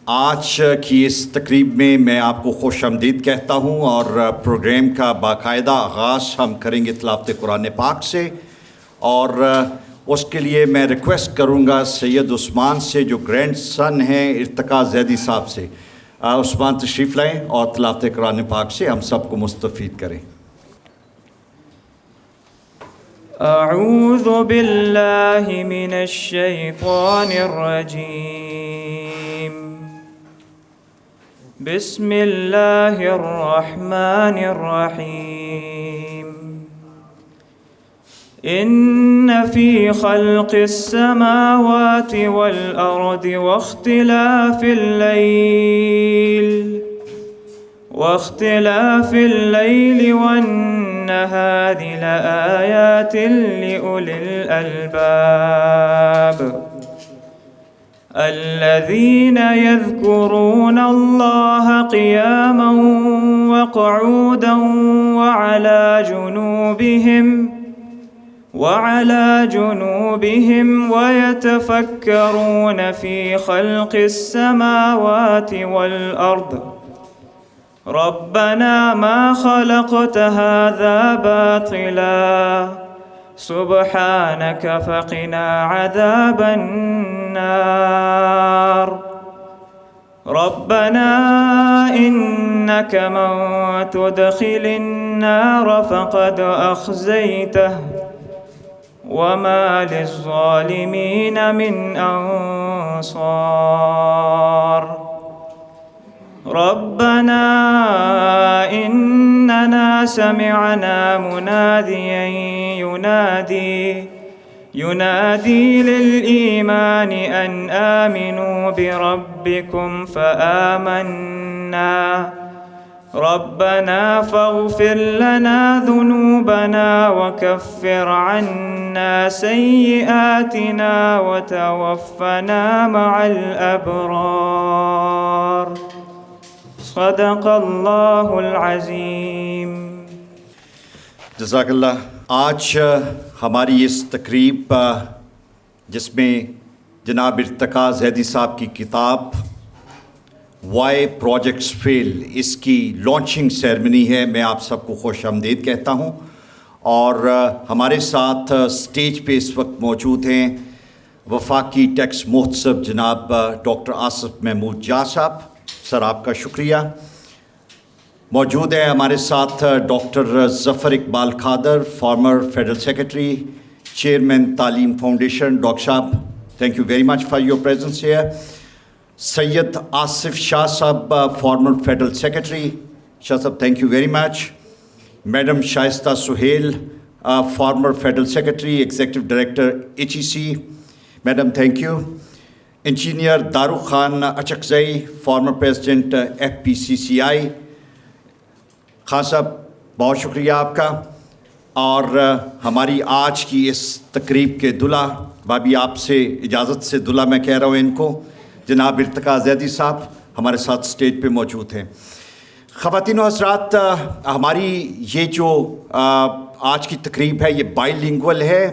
آج کی اس تقریب میں میں آپ کو خوش آمدید کہتا ہوں اور پروگرام کا باقاعدہ آغاز ہم کریں گے تلاوت قرآن پاک سے، اور اس کے لیے میں ریکویسٹ کروں گا سید عثمان سے جو گرینڈ سن ہیں ارتقاء زیدی صاحب سے، عثمان تشریف لائیں اور تلاوت قرآن پاک سے ہم سب کو مستفید کریں۔ اعوذ باللہ من الشیطان الرجیم، بسم اللہ الرحمن الرحیم، ان فی خلق السماوات والارض واختلاف الليل والنهار لآيات لأولي الألباب الذين يذكرون الله قياما وقعودا وعلى جنوبهم ويتفكرون في خلق السماوات والأرض ربنا ما خلقت هذا باطلا سبحانك فقنا عذاب النار ربنا إنك من تدخل النار فقد أخزيته وما للظالمين من أنصار ربنا إننا سمعنا مناديا ينادي للإيمان أن آمنوا بربكم فآمنا ربنا فاغفر لنا ذنوبنا وكفر عنا سيئاتنا وتوفنا مع الأبرار صدق اللہ العظیم۔ جزاک اللہ۔ آج ہماری اس تقریب جس میں جناب ارتقاء زیدی صاحب کی کتاب وائی پراجیکٹس فیل، اس کی لانچنگ سیرمنی ہے۔ میں آپ سب کو خوش آمدید کہتا ہوں، اور ہمارے ساتھ سٹیج پہ اس وقت موجود ہیں وفاقی ٹیکس محتسب جناب ڈاکٹر آصف محمود جاہ صاحب۔ سر آپ کا شکریہ۔ موجود ہے ہمارے ساتھ doctor Zafar Iqbal Qadir, former federal secretary, chairman Taleem foundation. Doctor صاحب thank you very much for your presence here. Syed Asif Shah صاحب، فارمر فیڈرل سیکرٹری۔ شاہ صاحب thank you very much. Madam Shaista Sohail, former federal secretary, executive director HEC۔ Madam thank you. Engineer Daroo Khan Achakzai, former president FPCCI۔ Khan صاحب بہت شکریہ آپ کا۔ اور ہماری آج کی اس تقریب کے دلہا، بھابھی آپ سے اجازت سے دلہا میں کہہ رہا ہوں ان کو، جناب ارتقاء زیدی صاحب ہمارے ساتھ سٹیج پہ موجود ہیں۔ خواتین و حضرات، ہماری یہ جو آج کی تقریب ہے یہ بائی لنگول ہے۔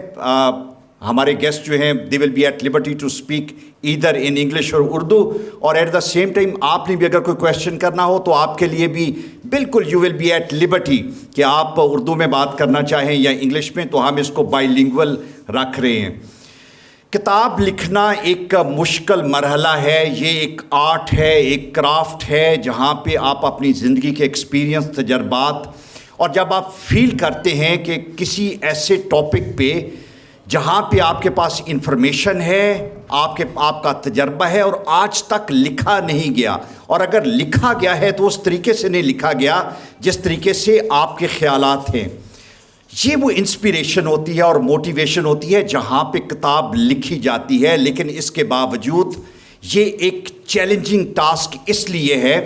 ہمارے گیسٹ جو ہیں they will be at liberty to speak either in English اور اردو، اور ایٹ دا سیم ٹائم آپ نے بھی اگر کوئی کویشچن کرنا ہو تو آپ کے لیے بھی بالکل you will be at liberty کہ آپ اردو میں بات کرنا چاہیں یا انگلش میں، تو ہم اس کو بائی لنگول رکھ رہے ہیں۔ کتاب لکھنا ایک مشکل مرحلہ ہے، یہ ایک آرٹ ہے، ایک کرافٹ ہے، جہاں پہ آپ اپنی زندگی کے ایکسپیرینس، تجربات، اور جب آپ فیل کرتے ہیں کہ کسی ایسے ٹاپک پہ جہاں پہ آپ کے پاس انفارمیشن ہے، آپ کا تجربہ ہے اور آج تک لکھا نہیں گیا، اور اگر لکھا گیا ہے تو اس طریقے سے نہیں لکھا گیا جس طریقے سے آپ کے خیالات ہیں، یہ وہ انسپیریشن ہوتی ہے اور موٹیویشن ہوتی ہے جہاں پہ کتاب لکھی جاتی ہے۔ لیکن اس کے باوجود یہ ایک چیلنجنگ ٹاسک اس لیے ہے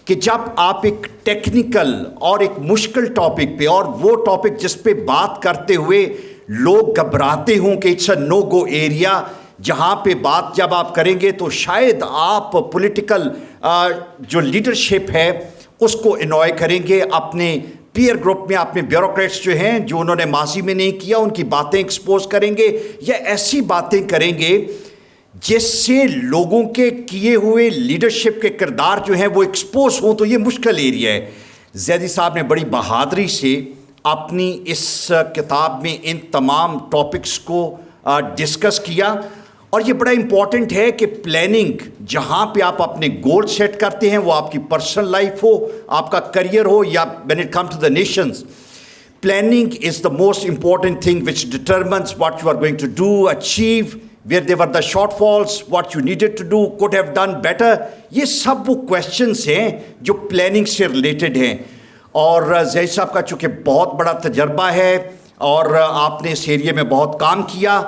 کہ جب آپ ایک ٹیکنیکل اور ایک مشکل ٹاپک پہ، اور وہ ٹاپک جس پہ بات کرتے ہوئے لوگ گھبراتے ہوں کہ it's a know go area, جہاں پہ بات جب آپ کریں گے تو شاید آپ پولیٹیکل جو لیڈرشپ ہے اس کو انوائے کریں گے، اپنے پیئر گروپ میں اپنے بیوروکریٹس جو ہیں جو انہوں نے ماضی میں نہیں کیا ان کی باتیں ایکسپوز کریں گے، یا ایسی باتیں کریں گے جس سے لوگوں کے کیے ہوئے لیڈرشپ کے کردار جو ہیں وہ ایکسپوز ہوں، تو یہ مشکل ایریا ہے. زیدی صاحب نے بڑی بہادری سے اپنی اس کتاب میں ان تمام ٹاپکس کو ڈسکس کیا. اور یہ بڑا امپورٹنٹ ہے کہ پلاننگ جہاں پہ آپ اپنے گول سیٹ کرتے ہیں، وہ آپ کی پرسنل لائف ہو، آپ کا کریئر ہو، یا when it comes to the nations, planning is the most important thing which determines what you are going to do, achieve, where there were the shortfalls, what you needed to do, could have done better. یہ سب وہ questions ہیں جو planning سے related ہیں. اور زید صاحب کا چونکہ بہت بڑا تجربہ ہے اور آپ نے اس ایریے میں بہت کام کیا،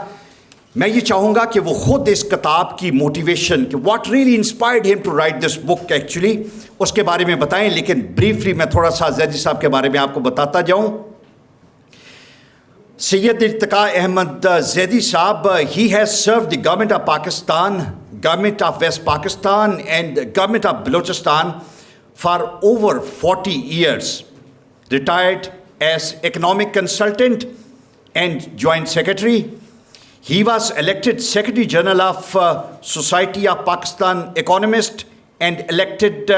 میں یہ چاہوں گا کہ وہ خود اس کتاب کی موٹیویشن کہ what really inspired him to write this book actually اس کے بارے میں بتائیں. لیکن بریفلی میں تھوڑا سا زیدی صاحب کے بارے میں آپ کو بتاتا جاؤں. سید ارتقاء احمد زیدی صاحب, he has served the government of Pakistan, government of West Pakistan and government of Balochistan for over 40 years. Retired as economic consultant and joint secretary. He was elected Secretary General of Society of Pakistan Economists and elected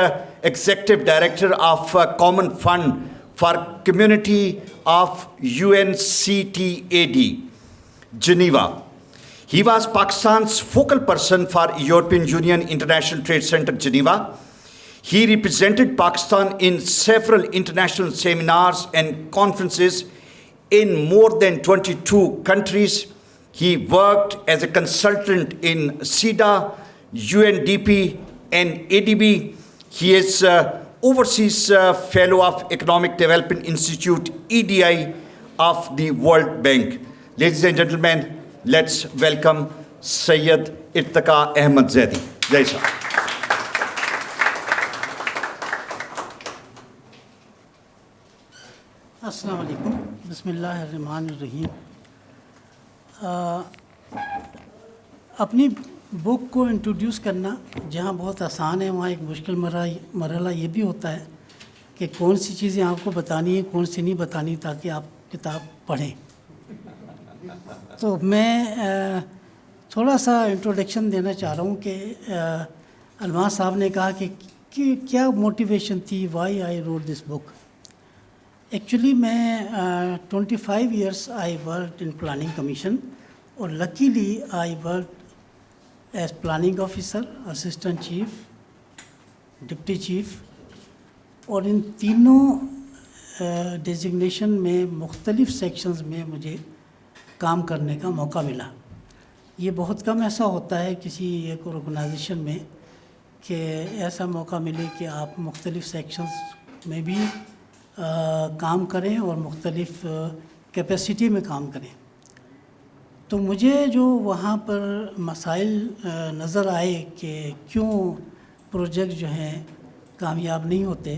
Executive Director of Common Fund for Community of UNCTAD, Geneva. He was Pakistan's focal person for European Union International Trade Center, Geneva. He represented Pakistan in several international seminars and conferences in more than 22 countries. He worked as a consultant in SIDA, UNDP, and ADB. He is Overseas Fellow of Economic Development Institute, EDI, of the World Bank. Ladies and gentlemen, let's welcome Syed Irtiqa Ahmed Zaidi. Jai Shah. السلام علیکم. بسم اللہ الرحمن الرحیم. اپنی بک کو introduce کرنا جہاں بہت آسان ہے وہاں ایک مشکل مرحلہ یہ بھی ہوتا ہے کہ کون سی چیزیں آپ کو بتانی ہیں کون سی نہیں بتانی تاکہ آپ کتاب پڑھیں. تو میں تھوڑا سا انٹروڈکشن دینا چاہ رہا ہوں کہ الماس صاحب نے کہا کہ کیا موٹیویشن تھی, why I wrote this book. Actually میں 25 years I worked in planning commission اور luckily I worked as planning officer, assistant chief, deputy chief, اور ان تینوں ڈیزگنیشن میں مختلف سیکشنز میں مجھے کام کرنے کا موقع ملا. یہ بہت کم ایسا ہوتا ہے کسی ایک آرگنائزیشن میں کہ ایسا موقع ملے کہ آپ مختلف سیکشنز میں بھی کام کریں اور مختلف کیپیسٹی میں کام کریں. تو مجھے جو وہاں پر مسائل نظر آئے کہ کیوں پروجیکٹ جو ہیں کامیاب نہیں ہوتے,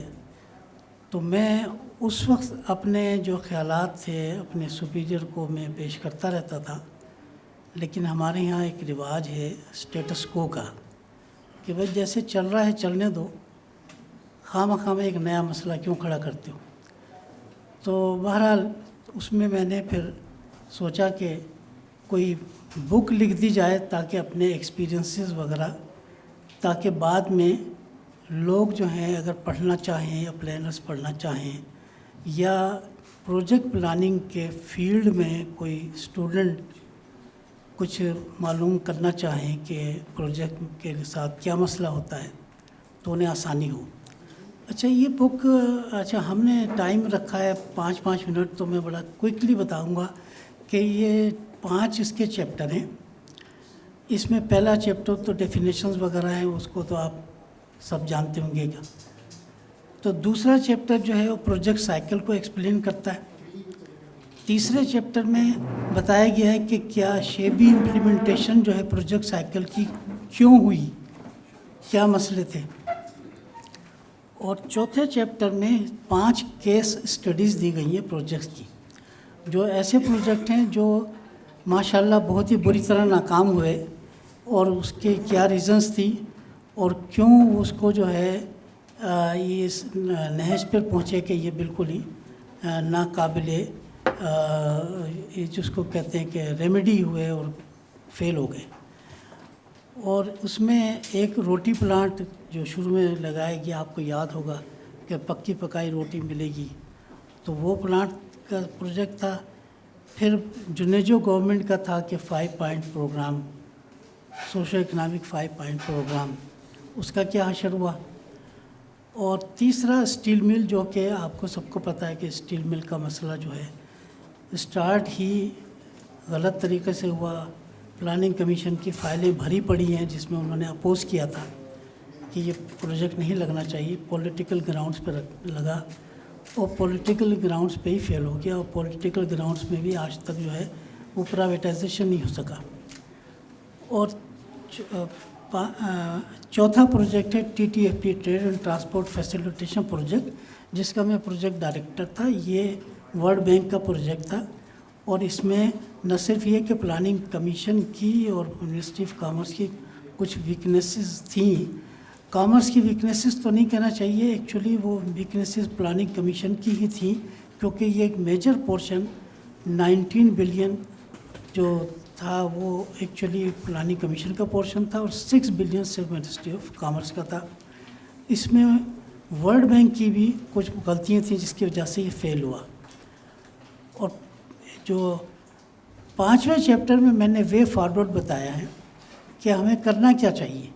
تو میں اس وقت اپنے جو خیالات تھے اپنے سپیریئر کو میں پیش کرتا رہتا تھا. لیکن ہمارے یہاں ایک رواج ہے اسٹیٹس کو کا کہ بھائی جیسے چل رہا ہے چلنے دو, خواہ ایک نیا مسئلہ کیوں کھڑا کرتے ہو. تو بہرحال اس میں نے پھر سوچا کہ کوئی بک لکھ دی جائے تاکہ اپنے ایکسپیرینسز وغیرہ, تاکہ بعد میں لوگ جو ہیں اگر پڑھنا چاہیں یا پلانرز پڑھنا چاہیں یا پروجیکٹ پلاننگ کے فیلڈ میں کوئی اسٹوڈنٹ کچھ معلوم کرنا چاہیں کہ پروجیکٹ کے ساتھ کیا مسئلہ ہوتا ہے تو انہیں آسانی ہو. اچھا یہ بک, ہم نے ٹائم رکھا ہے 5 منٹ, تو میں بڑا کوئکلی بتاؤں گا کہ یہ 5 اس کے چیپٹر ہیں. اس میں پہلا چیپٹر تو ڈیفینیشنز وغیرہ ہیں, اس کو تو آپ سب جانتے ہوں گے. تو دوسرا چیپٹر جو ہے وہ پروجیکٹ سائیکل کو ایکسپلین کرتا ہے. تیسرے چیپٹر میں بتایا گیا ہے کہ کیا شیبی امپلیمنٹیشن جو ہے پروجیکٹ سائیکل کی کیوں ہوئی, کیا مسئلے تھے. اور چوتھے چیپٹر میں 5 کیس اسٹڈیز دی گئی ہیں پروجیکٹس کی, جو ایسے پروجیکٹ ہیں جو ماشاءاللہ بہت ہی بری طرح ناکام ہوئے اور اس کے کیا ریزنز تھی اور کیوں اس کو جو ہے یہ نہج پر پہنچے کہ یہ بالکل ہی ناقابل جس کو کہتے ہیں کہ ریمیڈی ہوئے اور فیل ہو گئے. اور اس میں ایک روٹی پلانٹ جو شروع میں لگایا گیا، آپ کو یاد ہوگا کہ پکی پکائی روٹی ملے گی، تو وہ پلانٹ کا پروجیکٹ تھا. پھر جنیجو گورنمنٹ کا تھا کہ 5 point program, socio economic 5 point program, اس کا کیا حشر ہوا. اور تیسرا اسٹیل مل، جو کہ آپ کو سب کو پتہ ہے کہ اسٹیل مل کا مسئلہ جو ہے اسٹارٹ ہی غلط طریقے سے ہوا. پلاننگ کمیشن کی فائلیں بھری پڑی ہیں جس میں انہوں نے اپوز کیا تھا کہ یہ پروجیکٹ نہیں لگنا چاہیے، پولیٹیکل گراؤنڈز پہ لگا، اور پولیٹیکل گراؤنڈز پہ ہی فیل ہو گیا. اور پولیٹیکل گراؤنڈز میں بھی آج تک جو ہے وہ پرائیویٹائزیشن نہیں ہو سکا. اور چوتھا پروجیکٹ ہے TTFP trade and transport facilitation project, جس کا میں پروجیکٹ ڈائریکٹر تھا. یہ ورلڈ بینک کا پروجیکٹ تھا، اور اس میں نہ صرف یہ کہ پلاننگ کمیشن کی اور منسٹری آف کامرس کی کچھ ویکنیسز تھیں. کامرس کی ویکنیسز تو نہیں کہنا چاہیے، ایکچولی وہ ویکنیسز پلاننگ کمیشن کی ہی تھیں، کیونکہ یہ ایک میجر پورشن 19 بلین جو تھا وہ ایکچولی پلاننگ کمیشن کا پورشن تھا، اور 6 بلین صرف منسٹری آف کامرس کا تھا. اس میں ورلڈ بینک کی بھی کچھ غلطیاں تھیں جس کی وجہ سے یہ فیل ہوا. اور جو 5ویں چیپٹر میں نے وے فارورڈ بتایا ہے کہ ہمیں کرنا کیا چاہیے.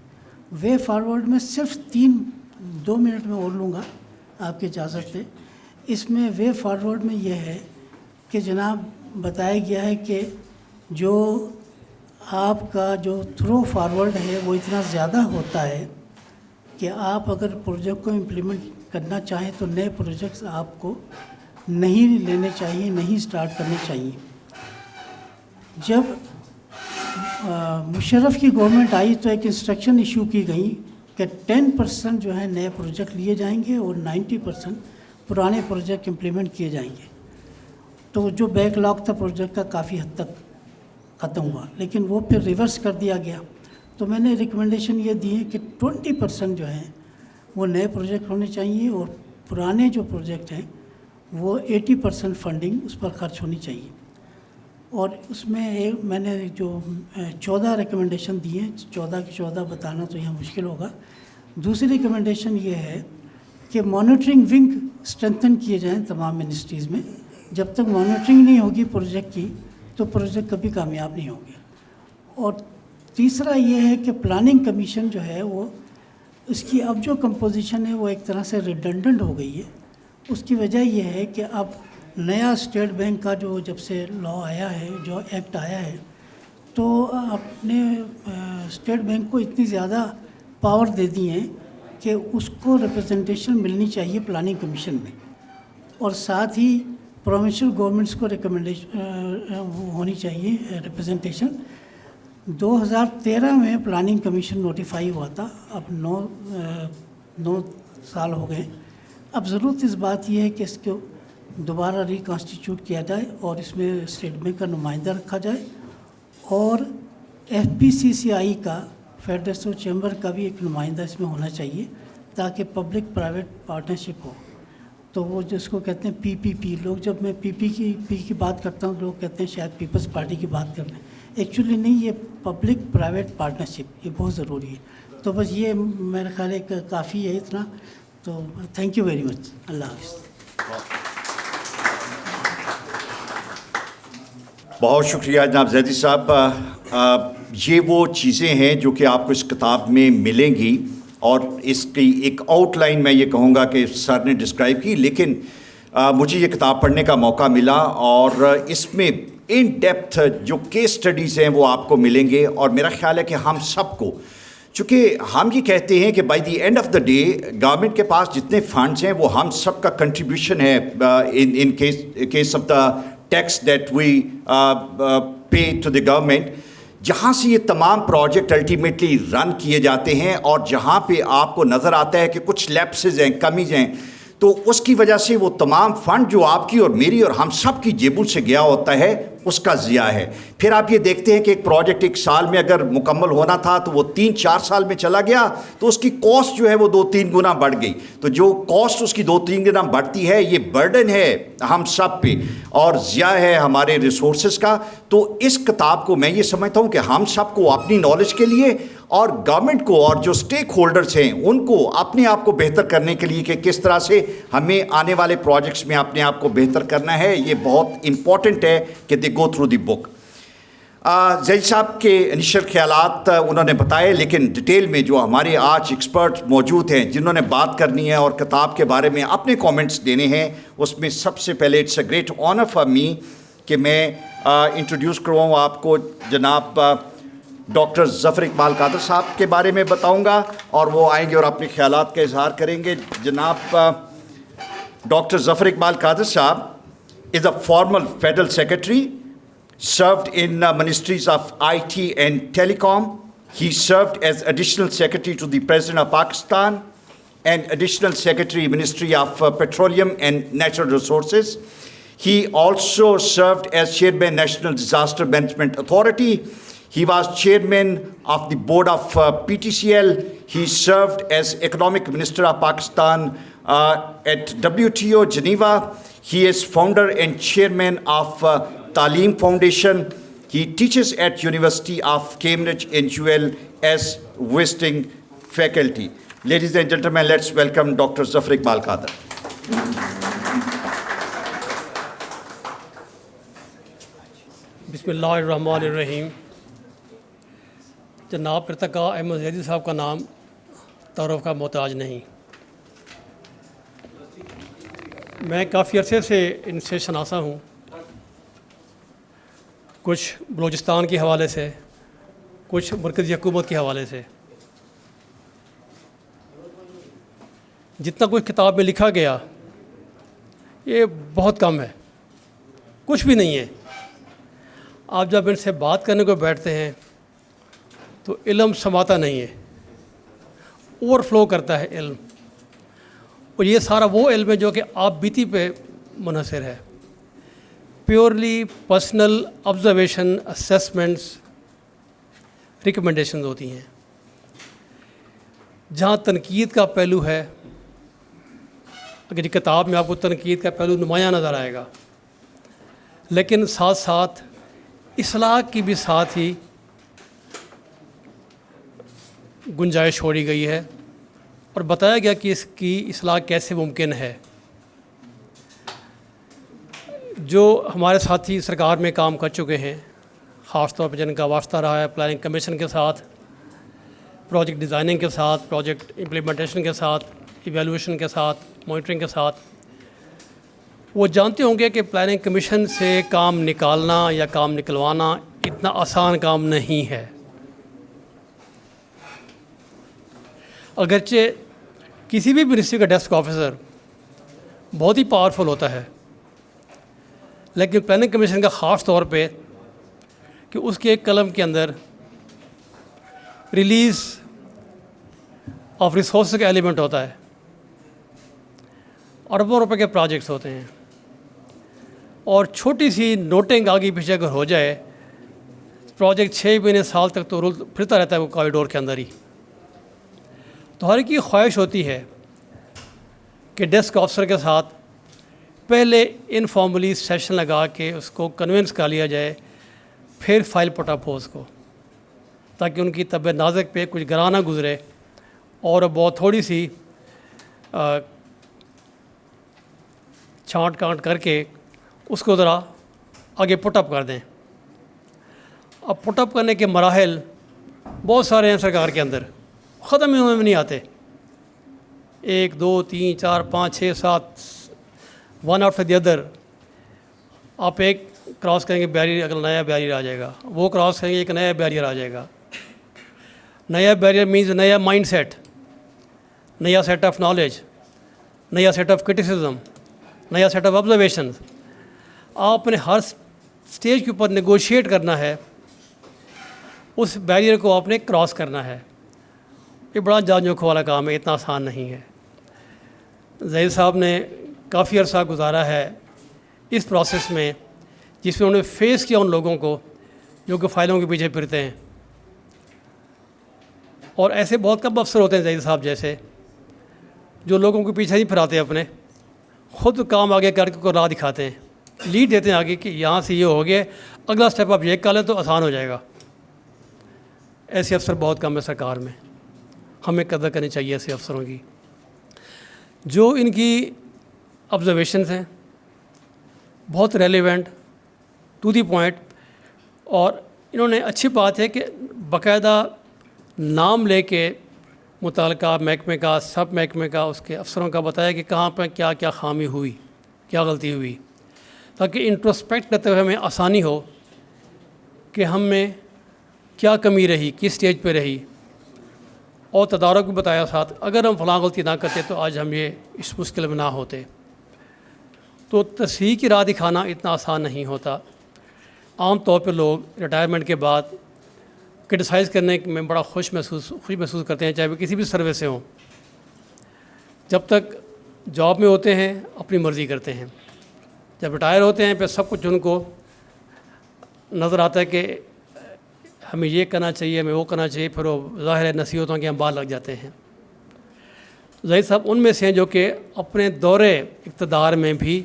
وے فارورڈ میں صرف 2 منٹ میں اور لوں گا آپ کی اجازت سے. اس میں وے فارورڈ میں یہ ہے کہ جناب بتایا گیا ہے کہ جو آپ کا جو تھرو فارورڈ ہے وہ اتنا زیادہ ہوتا ہے کہ آپ اگر پروجیکٹ کو امپلیمنٹ کرنا چاہیں تو نئے پروجیکٹس آپ کو نہیں لینے چاہیے، نہیں سٹارٹ کرنے چاہیے. جب مشرف کی گورنمنٹ آئی تو ایک انسٹرکشن ایشو کی گئی کہ 10% جو ہے نئے پروجیکٹ لیے جائیں گے اور 90% پرانے پروجیکٹ امپلیمنٹ کیے جائیں گے. تو جو بیک لاگ تھا پروجیکٹ کا کافی حد تک ختم ہوا، لیکن وہ پھر ریورس کر دیا گیا. تو میں نے ریکمنڈیشن یہ دی ہے کہ 20% جو ہے وہ نئے پروجیکٹ ہونے چاہیے، اور پرانے جو پروجیکٹ ہیں وہ 80% فنڈنگ اس پر خرچ ہونی چاہیے. اور اس میں میں نے جو 14 ریکمنڈیشن دی ہیں، 14 کی 14 بتانا تو یہاں مشکل ہوگا. دوسری ریکمنڈیشن یہ ہے کہ مانیٹرنگ ونگ اسٹرینتھن کیے جائیں تمام منسٹریز میں. جب تک مانیٹرنگ نہیں ہوگی پروجیکٹ کی تو پروجیکٹ کبھی کامیاب نہیں ہوں گے. اور تیسرا یہ ہے کہ پلاننگ کمیشن جو ہے وہ اس کی اب جو کمپوزیشن ہے وہ ایک طرح سے ریڈنڈنٹ ہو گئی ہے. اس کی وجہ یہ ہے کہ اب نیا اسٹیٹ بینک کا جو جب سے لا آیا ہے، جو ایکٹ آیا ہے، تو اپنے اسٹیٹ بینک کو اتنی زیادہ پاور دے دی ہیں کہ اس کو ریپرزنٹیشن ملنی چاہیے پلاننگ کمیشن میں، اور ساتھ ہی پروونشل گورنمنٹس کو ریکمنڈیشن ہونی چاہیے ریپرزنٹیشن. 2013 میں پلاننگ کمیشن نوٹیفائی ہوا تھا، اب 9 سال ہو گئے. اب ضرورت اس بات یہ ہے کہ اس کو دوبارہ ریکانسٹیٹیوٹ کیا جائے اور اس میں اسٹیٹ بینک کا نمائندہ رکھا جائے، اور FPCCI کا فیڈریشن چیمبر کا بھی ایک نمائندہ اس میں ہونا چاہیے تاکہ پبلک پرائیویٹ پارٹنرشپ ہو. تو وہ جس کو کہتے ہیں PPP، لوگ جب میں پی کی بات کرتا ہوں لوگ کہتے ہیں شاید پیپلز پارٹی کی بات کر رہے ہیں. ایکچولی نہیں، یہ پبلک پرائیویٹ پارٹنرشپ یہ بہت ضروری ہے. تو بس یہ میرا خیال ہے کہ کافی ہے اتنا. تو تھینک یو ویری مچ. اللہ حافظ. بہت شکریہ جناب زیدی صاحب. یہ وہ چیزیں ہیں جو کہ آپ کو اس کتاب میں ملیں گی، اور اس کی ایک آؤٹ لائن میں یہ کہوں گا کہ سر نے ڈسکرائب کی، لیکن مجھے یہ کتاب پڑھنے کا موقع ملا اور اس میں ان ڈیپتھ جو کیس سٹڈیز ہیں وہ آپ کو ملیں گے. اور میرا خیال ہے کہ ہم سب کو، چونکہ ہم یہ کہتے ہیں کہ by the end of the day government کے پاس جتنے فنڈز ہیں وہ ہم سب کا کنٹریبیوشن ہے in case of the tax that we pay to the government. جہاں سے یہ تمام پروجیکٹ الٹیمیٹلی رن کیے جاتے ہیں اور جہاں پہ آپ کو نظر آتا ہے کہ کچھ لیپسز ہیں، کمیز ہیں، تو اس کی وجہ سے وہ تمام فنڈ جو آپ کی اور میری اور ہم سب کی جیبوں سے گیا ہوتا ہے اس کا ضیاع ہے. پھر آپ یہ دیکھتے ہیں کہ ایک پروجیکٹ 1 سال میں اگر مکمل ہونا تھا تو وہ 3-4 سال میں چلا گیا، تو اس کی کاسٹ جو ہے وہ 2-3 گنا بڑھ گئی. تو جو کاسٹ اس کی 2-3 گنا بڑھتی ہے، یہ برڈن ہے ہم سب پہ اور ضیاع ہے ہمارے ریسورسز کا. تو اس کتاب کو میں یہ سمجھتا ہوں کہ ہم سب کو اپنی نالج کے لیے اور گورنمنٹ کو اور جو سٹیک ہولڈرز ہیں ان کو اپنے آپ کو بہتر کرنے کے لیے کہ کس طرح سے ہمیں آنے والے پروجیکٹس میں اپنے آپ کو بہتر کرنا ہے، یہ بہت امپورٹنٹ ہے کہ دے گو تھرو دی بک. زید صاحب کے انیشل خیالات انہوں نے بتائے، لیکن ڈیٹیل میں جو ہمارے آج ایکسپرٹ موجود ہیں جنہوں نے بات کرنی ہے اور کتاب کے بارے میں اپنے کامنٹس دینے ہیں، اس میں سب سے پہلے it's a great honour for me کہ میں انٹروڈیوس کرواؤں آپ کو جناب ڈاکٹر ظفر اقبال قادر صاحب کے بارے میں بتاؤں گا، اور وہ آئیں گے اور اپنے خیالات کا اظہار کریں گے. جناب ڈاکٹر ظفر اقبال قادر صاحب is a former federal secretary. Served in ministries of IT and Telecom. He served as Additional Secretary to the President of Pakistan and Additional Secretary, Ministry of Petroleum and Natural Resources. He also served as Chairman, National Disaster Management Authority. He was Chairman of the Board of PTCL. He served as Economic Minister of Pakistan at WTO, Geneva. He is founder and Chairman of Taaleem Foundation. He teaches at University of Cambridge in UL as visiting faculty. Ladies and gentlemen, let's welcome Dr. Zafar Iqbal Qadir. بسم اللہ الرحمن الرحیم. جناب ارتقاء احمد زیدی صاحب کا نام تعارف کا محتاج نہیں. میں کافی عرصے سے ان سے شناسا ہوں، کچھ بلوچستان کے حوالے سے، کچھ مرکزی حکومت کے حوالے سے. جتنا کچھ کتاب میں لکھا گیا یہ بہت کم ہے، کچھ بھی نہیں ہے. آپ جب ان سے بات کرنے کو بیٹھتے ہیں تو علم سماتا نہیں ہے، اوور فلو کرتا ہے علم. اور یہ سارا وہ علم ہے جو کہ آپ بیتی پہ منحصر ہے. Purely personal observation, assessments, recommendations ہوتی ہیں. جہاں تنقید کا پہلو ہے، اگر یہ کتاب میں آپ کو تنقید کا پہلو نمایاں نظر آئے گا، لیکن ساتھ ساتھ اصلاح کی بھی ساتھ ہی گنجائش چھوڑی گئی ہے اور بتایا گیا کہ اس کی اصلاح کیسے ممکن ہے. جو ہمارے ساتھی سرکار میں کام کر چکے ہیں، خاص طور پہ جن کا واسطہ رہا ہے پلاننگ کمیشن کے ساتھ، پروجیکٹ ڈیزائننگ کے ساتھ، پروجیکٹ امپلیمنٹیشن کے ساتھ، ایویلویشن کے ساتھ، مانیٹرنگ کے ساتھ، وہ جانتے ہوں گے کہ پلاننگ کمیشن سے کام نکالنا یا کام نکلوانا اتنا آسان کام نہیں ہے. اگرچہ کسی بھی منسٹری کا ڈیسک آفیسر بہت ہی پاورفل ہوتا ہے، لیکن پلاننگ کمیشن کا خاص طور پہ کہ اس کے ایک قلم کے اندر ریلیز آف ریسورسز کا ایلیمنٹ ہوتا ہے. اربوں روپے کے پروجیکٹس ہوتے ہیں، اور چھوٹی سی نوٹنگ آگے پیچھے اگر ہو جائے، پروجیکٹ 6 مہینے سال تک تو رول پھرتا رہتا ہے وہ کوریڈور کے اندر ہی. تو ہر ایک کی خواہش ہوتی ہے کہ ڈیسک آفیسر کے ساتھ پہلے انفارملی سیشن لگا کے اس کو کنونس کر لیا جائے، پھر فائل پٹ اپ ہو اس کو، تاکہ ان کی طبع نازک پہ کچھ گراں نہ گزرے اور بہت تھوڑی سی چھانٹ کانٹ کر کے اس کو ذرا آگے پٹ اپ کر دیں. اب پٹ اپ کرنے کے مراحل بہت سارے ہیں سرکار کے اندر، ختم ہی ہونے میں نہیں آتے. 1 2 3 4 5 6 7 ون آفٹر دی ادر. آپ ایک کراس کریں گے بیریئر، اگر نیا بیریئر آ جائے گا، وہ کراس کریں گے ایک نیا بیریئر آ جائے گا. نیا بیریئر مینز نیا مائنڈ سیٹ، نیا سیٹ آف نالج، نیا سیٹ آف کرٹیسزم، نیا سیٹ آف آبزرویشن. آپ نے ہر اسٹیج کے اوپر نیگوشیٹ کرنا ہے، اس بیریئر کو آپ نے کراس کرنا ہے. یہ بڑا جانجوکھ والا کام ہے، اتنا آسان نہیں ہے. زید صاحب نے کافی عرصہ گزارا ہے اس پروسیس میں، جس میں انہوں نے فیس کیا ان لوگوں کو جو کہ فائلوں کے پیچھے پھرتے ہیں. اور ایسے بہت کم افسر ہوتے ہیں زید صاحب جیسے، جو لوگوں کے پیچھے نہیں پھراتے، اپنے خود کام آگے کر کے کو راہ دکھاتے ہیں. لیڈ دیتے ہیں آگے کہ یہاں سے یہ ہو گیا, اگلا اسٹیپ آپ یہ کر لیں تو آسان ہو جائے گا. ایسے افسر بہت کم ہے سرکار میں, ہمیں قدر کرنی چاہیے ایسے افسروں کی. جو ان کی آبزرویشنز ہیں بہت ریلیونٹ, ٹو دی پوائنٹ, اور انہوں نے اچھی بات ہے کہ باقاعدہ نام لے کے متعلقہ محکمے کا, سب محکمے کا, اس کے افسروں کا بتایا کہ کہاں پہ کیا کیا خامی ہوئی, کیا غلطی ہوئی, تاکہ انٹروسپیکٹ کرتے ہوئے ہمیں آسانی ہو کہ ہم میں کیا کمی رہی, کس سٹیج پہ رہی, اور تدارک بھی بتایا ساتھ. اگر ہم فلاں غلطی نہ کرتے تو آج ہم یہ اس مشکل میں نہ ہوتے. تو تصحیح کی راہ دکھانا اتنا آسان نہیں ہوتا. عام طور پہ لوگ ریٹائرمنٹ کے بعد کرٹیسائز کرنے میں بڑا خوش محسوس کرتے ہیں, چاہے وہ کسی بھی سروس سے ہوں. جب تک جاب میں ہوتے ہیں اپنی مرضی کرتے ہیں, جب ریٹائر ہوتے ہیں پھر سب کچھ ان کو نظر آتا ہے کہ ہمیں یہ کرنا چاہیے, ہمیں وہ کرنا چاہیے, پھر وہ ظاہر ہے نصیحتوں کے ہم باہر لگ جاتے ہیں. زاہد صاحب ان میں سے ہیں جو کہ اپنے دور اقتدار میں بھی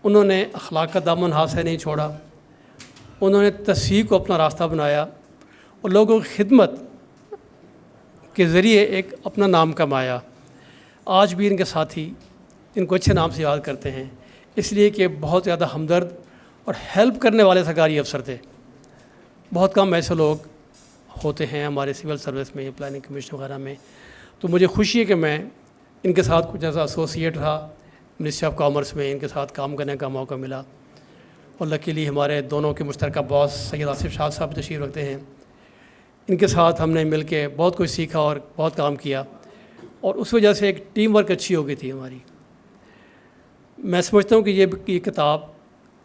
انہوں نے اخلاق کا دامن ہاتھ سے نہیں چھوڑا, انہوں نے تصحیح کو اپنا راستہ بنایا اور لوگوں کی خدمت کے ذریعے ایک اپنا نام کمایا. آج بھی ان کے ساتھی ان کو اچھے نام سے یاد کرتے ہیں, اس لیے کہ بہت زیادہ ہمدرد اور ہیلپ کرنے والے سرکاری افسر تھے. بہت کم ایسے لوگ ہوتے ہیں ہمارے سول سروس میں, پلاننگ کمیشن وغیرہ میں. تو مجھے خوشی ہے کہ میں ان کے ساتھ کچھ ایسا ایسوسیٹ رہا, منسٹری آف کامرس میں ان کے ساتھ کام کرنے کا موقع ملا. اور لکیلی ہمارے دونوں کے مشترکہ باس سید آصف شاہ صاحب تشریف رکھتے ہیں, ان کے ساتھ ہم نے مل کے بہت کچھ سیکھا اور بہت کام کیا, اور اس وجہ سے ایک ٹیم ورک اچھی ہو گئی تھی ہماری. میں سمجھتا ہوں کہ یہ کتاب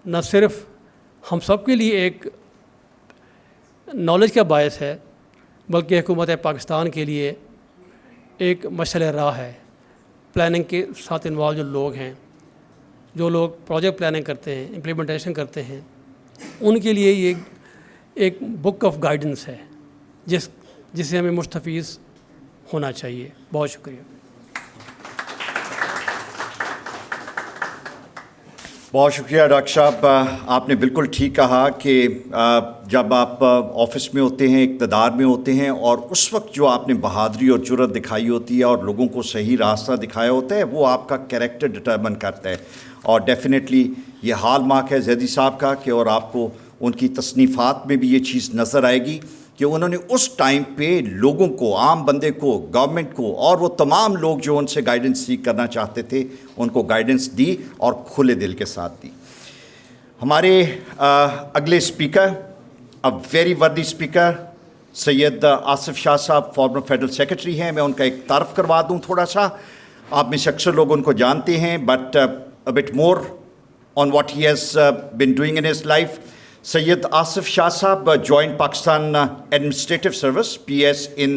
نہ صرف ہم سب کے لیے ایک نالج کا باعث ہے, بلکہ حکومت پاکستان کے لیے ایک مشعل راہ ہے. پلاننگ کے ساتھ انوالو جو لوگ ہیں, جو لوگ پروجیکٹ پلاننگ کرتے ہیں, امپلیمنٹیشن کرتے ہیں, ان کے لیے یہ ایک بک آف گائیڈنس ہے جسے ہمیں مستفیض ہونا چاہیے. بہت شکریہ. بہت شکریہ ڈاکٹر صاحب. آپ نے بالکل ٹھیک کہا کہ جب آپ آفس میں ہوتے ہیں, اقتدار میں ہوتے ہیں, اور اس وقت جو آپ نے بہادری اور جرأت دکھائی ہوتی ہے اور لوگوں کو صحیح راستہ دکھایا ہوتا ہے, وہ آپ کا کریکٹر ڈٹرمن کرتا ہے. اور ڈیفینیٹلی یہ ہال مارک ہے زیدی صاحب کا کہ, اور آپ کو ان کی تصنیفات میں بھی یہ چیز نظر آئے گی کہ انہوں نے اس ٹائم پہ لوگوں کو, عام بندے کو, گورنمنٹ کو, اور وہ تمام لوگ جو ان سے گائیڈنس سیکھ کرنا چاہتے تھے, ان کو گائیڈنس دی اور کھلے دل کے ساتھ دی. ہمارے اگلے اسپیکر, ا ویری ورتھی اسپیکر, سید آصف شاہ صاحب, فارمر فیڈرل سیکرٹری ہیں. میں ان کا ایک تعارف کروا دوں تھوڑا سا. آپ میں سے اکثر لوگ ان کو جانتے ہیں, but a bit more on what he has been doing in his life. Syed Asif Shah Sahab joined Pakistan Administrative Service (PS) in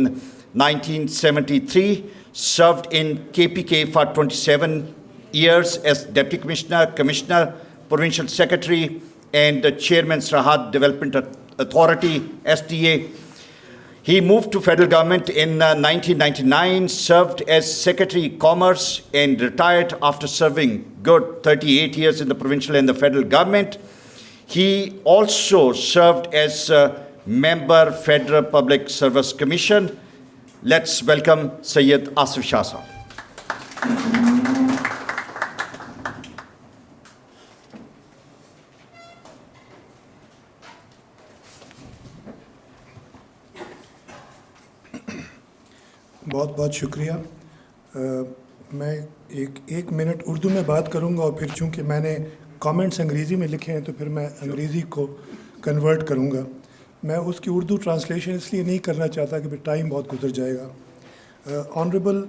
1973, served in KPK for 27 years as Deputy Commissioner, Commissioner, Provincial Secretary, and Chairman Sarhad Development Authority (SDA). He moved to federal government in 1999, served as Secretary Commerce, and retired after serving good 38 years in the provincial and the federal government. He also served as member Federal Public Service Commission. Let's welcome Syed Asif Shah Sahab. بہت بہت شکریہ. میں ایک minute Urdu میں بات کروں گا, اور پھر چونکہ میں نے کامنٹس انگریزی میں لکھے ہیں تو پھر میں انگریزی کو کنورٹ کروں گا. میں اس کی اردو ٹرانسلیشن اس لیے نہیں کرنا چاہتا کہ پھر ٹائم بہت گزر جائے گا. آنریبل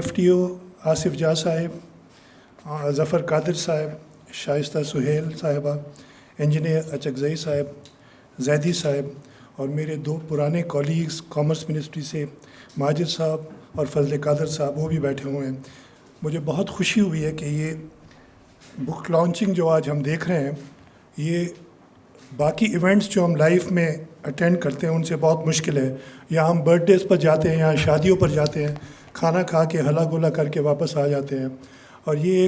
FTO آصف جاہ صاحب, ظفر قادر صاحب, شائستہ سہیل صاحبہ, انجینئر اچکزئی صاحب, زیدی صاحب, اور میرے 2 پرانے کولیگز کامرس منسٹری سے ماجد صاحب اور فضل قادر صاحب, وہ بھی بیٹھے ہوئے ہیں. مجھے بہت خوشی ہوئی ہے کہ یہ بک لانچنگ جو آج ہم دیکھ رہے ہیں, یہ باقی ایونٹس جو ہم لائف میں اٹینڈ کرتے ہیں ان سے بہت مشکل ہے. یا ہم برتھ ڈیز پر جاتے ہیں, یا شادیوں پر جاتے ہیں, کھانا کھا کے ہلا گولا کر کے واپس آ جاتے ہیں. اور یہ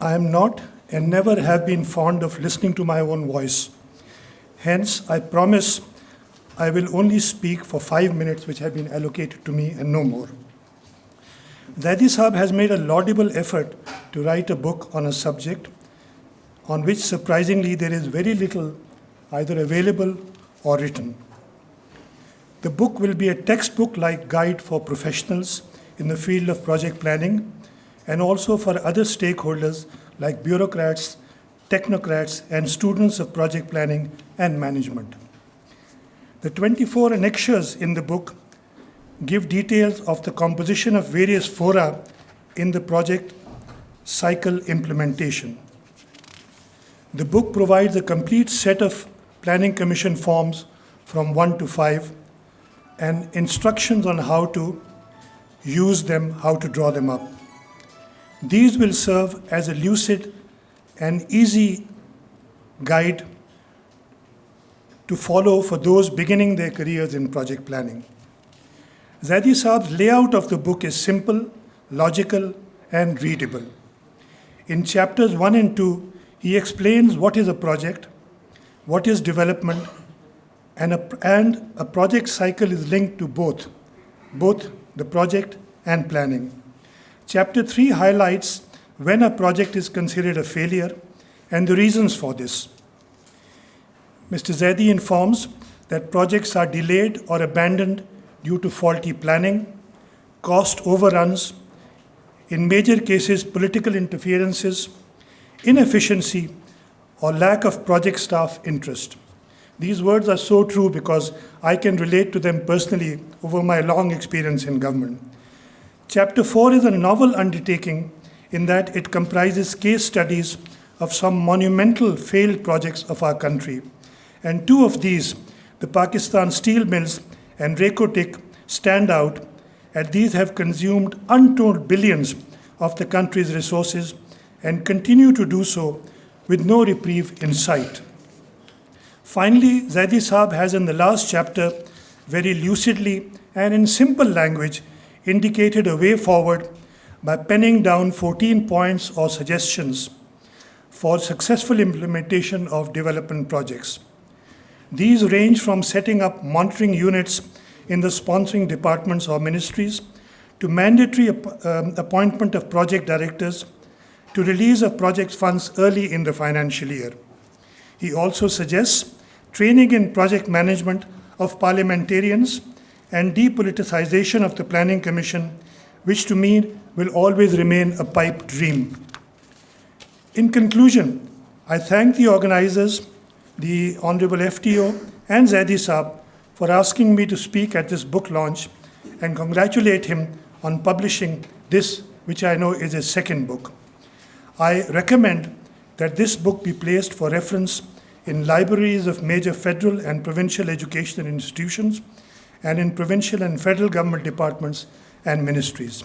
I am not and never have been fond of listening to my own voice. Hence, I promise I will only speak for 5 minutes which have been allocated to me and no more. Zaidi Saab has made a laudable effort to write a book on a subject on which surprisingly there is very little either available or written. The book will be a textbook-like guide for professionals in the field of project planning and also for other stakeholders like bureaucrats, technocrats, and students of project planning and management. The 24 annexures in the book give details of the composition of various fora in the project cycle implementation. The book provides a complete set of planning commission forms from 1 to 5 and instructions on how to use them, how to draw them up. These will serve as a lucid and easy guide to follow for those beginning their careers in project planning. Zaidi Saab's layout of the book is simple, logical, and readable. In chapters 1 and 2, he explains what is a project, what is development, and a project cycle is linked to both the project and planning. Chapter 3 highlights when a project is considered a failure and the reasons for this. Mr. Zaidi informs that projects are delayed or abandoned due to faulty planning, cost overruns, in major cases political interferences, inefficiency, or lack of project staff interest. These words are so true because I can relate to them personally over my long experience in government. Chapter 4 is a novel undertaking in that it comprises case studies of some monumental failed projects of our country. And 2 of these, the Pakistan steel mills and Recotic, stand out, and these have consumed untold billions of the country's resources and continue to do so with no reprieve in sight. Finally, Zaidi Saab has in the last chapter very lucidly and in simple language indicated a way forward by penning down 14 points or suggestions for successful implementation of development projects. These range from setting up monitoring units in the sponsoring departments or ministries, to mandatory appointment of project directors, to release of project funds early in the financial year. He also suggests training in project management of parliamentarians and depoliticization of the Planning Commission, which to me will always remain a pipe dream. In conclusion, I thank the organizers, the Honorable FTO and Zaidi Saab for asking me to speak at this book launch and congratulate him on publishing this, which I know is his second book. I recommend that this book be placed for reference in libraries of major federal and provincial educational institutions and in provincial and federal government departments and ministries.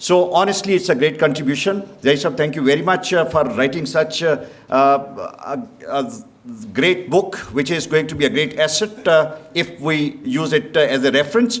So honestly, it's a great contribution. Zaidi sir, thank you very much for writing such a great book, which is going to be a great asset if we use it as a reference.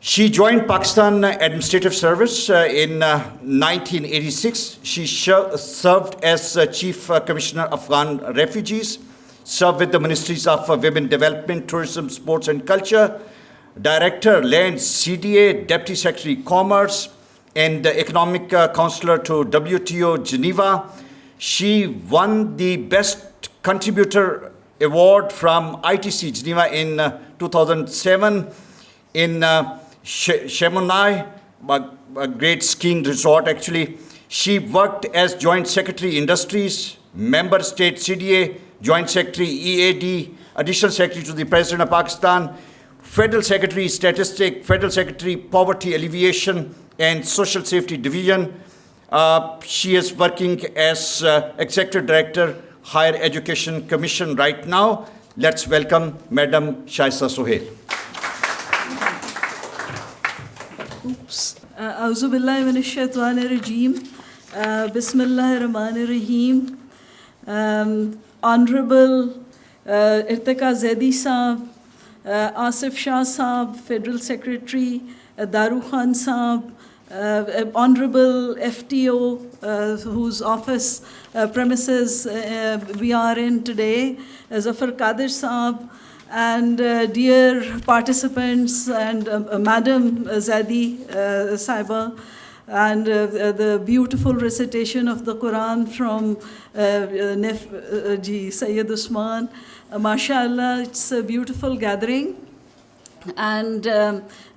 She joined Pakistan Administrative Service in 1986. She served as Chief Commissioner of Afghan Refugees, served with the Ministries of Women Development, Tourism, Sports and Culture, Director, Lands, CDA, Deputy Secretary, Commerce, and Economic Counselor to WTO Geneva. She won the Best Contributor Award from ITC Geneva in 2007. In Chamonix, a great skiing resort actually. She worked as Joint Secretary Industries, Member State CDA, Joint Secretary EAD, Additional Secretary to the President of Pakistan, Federal Secretary Statistics, Federal Secretary Poverty Alleviation and Social Safety Division. She is working as Executive Director, Higher Education Commission right now. Let's welcome Madam Shiasta Sohail. A'udhu billahi minash shaitanir rajeem. Bismillahir rahmanir rahim. Honorable Irtiqa Zaidi Saab, Asif Shah Saab, Federal Secretary, Daroo Khan Saab, Honorable FTO, whose office premises we are in today, Zafar Qadir Saab, and dear participants and Madam Zaidi Saiba, and the beautiful recitation of the Quran from Syed Usman. MashaAllah, it's a beautiful gathering. And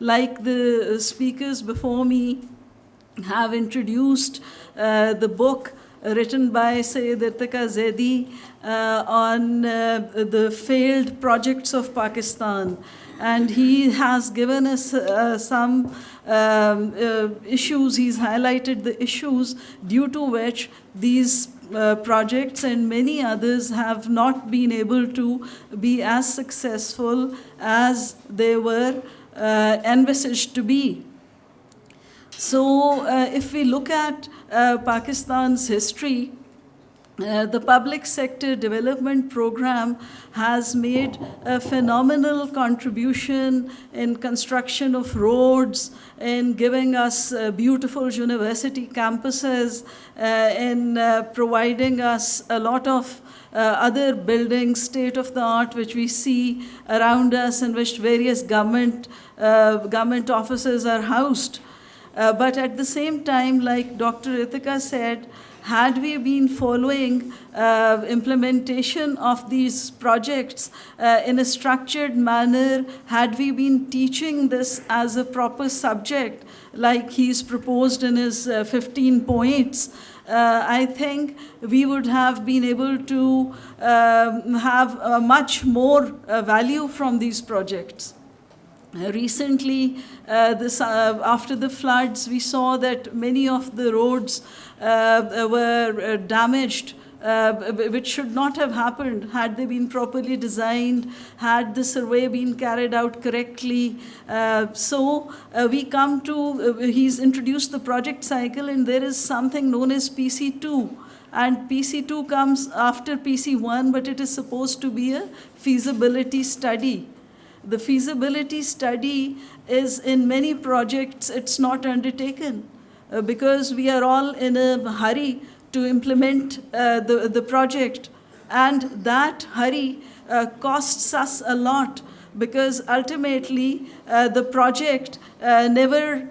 like the speakers before me have introduced the book written by Syed Irtiqa Zaidi on the failed projects of Pakistan. And he has given us some issues, he's highlighted the issues due to which these projects and many others have not been able to be as successful as they were envisaged to be. So if we look at Pakistan's history, the public sector development program has made a phenomenal contribution in construction of roads, in giving us beautiful university campuses, in providing us a lot of other buildings, state of the art, which we see around us, in which various government offices are housed. But at the same time, like Dr. Irtiqa said, had we been following implementation of these projects in a structured manner, had we been teaching this as a proper subject, like he's proposed in his 15 points, I think we would have been able to have much more value from these projects. Recently, after the floods, we saw that many of the roads were damaged, which should not have happened had they been properly designed, had the survey been carried out correctly. So we come to, he's introduced the project cycle, and there is something known as PC2. And PC2 comes after PC1, but it is supposed to be a feasibility study. The feasibility study is, in many projects, it's not undertaken because we are all in a hurry to implement the project. And that hurry costs us a lot, because ultimately the project never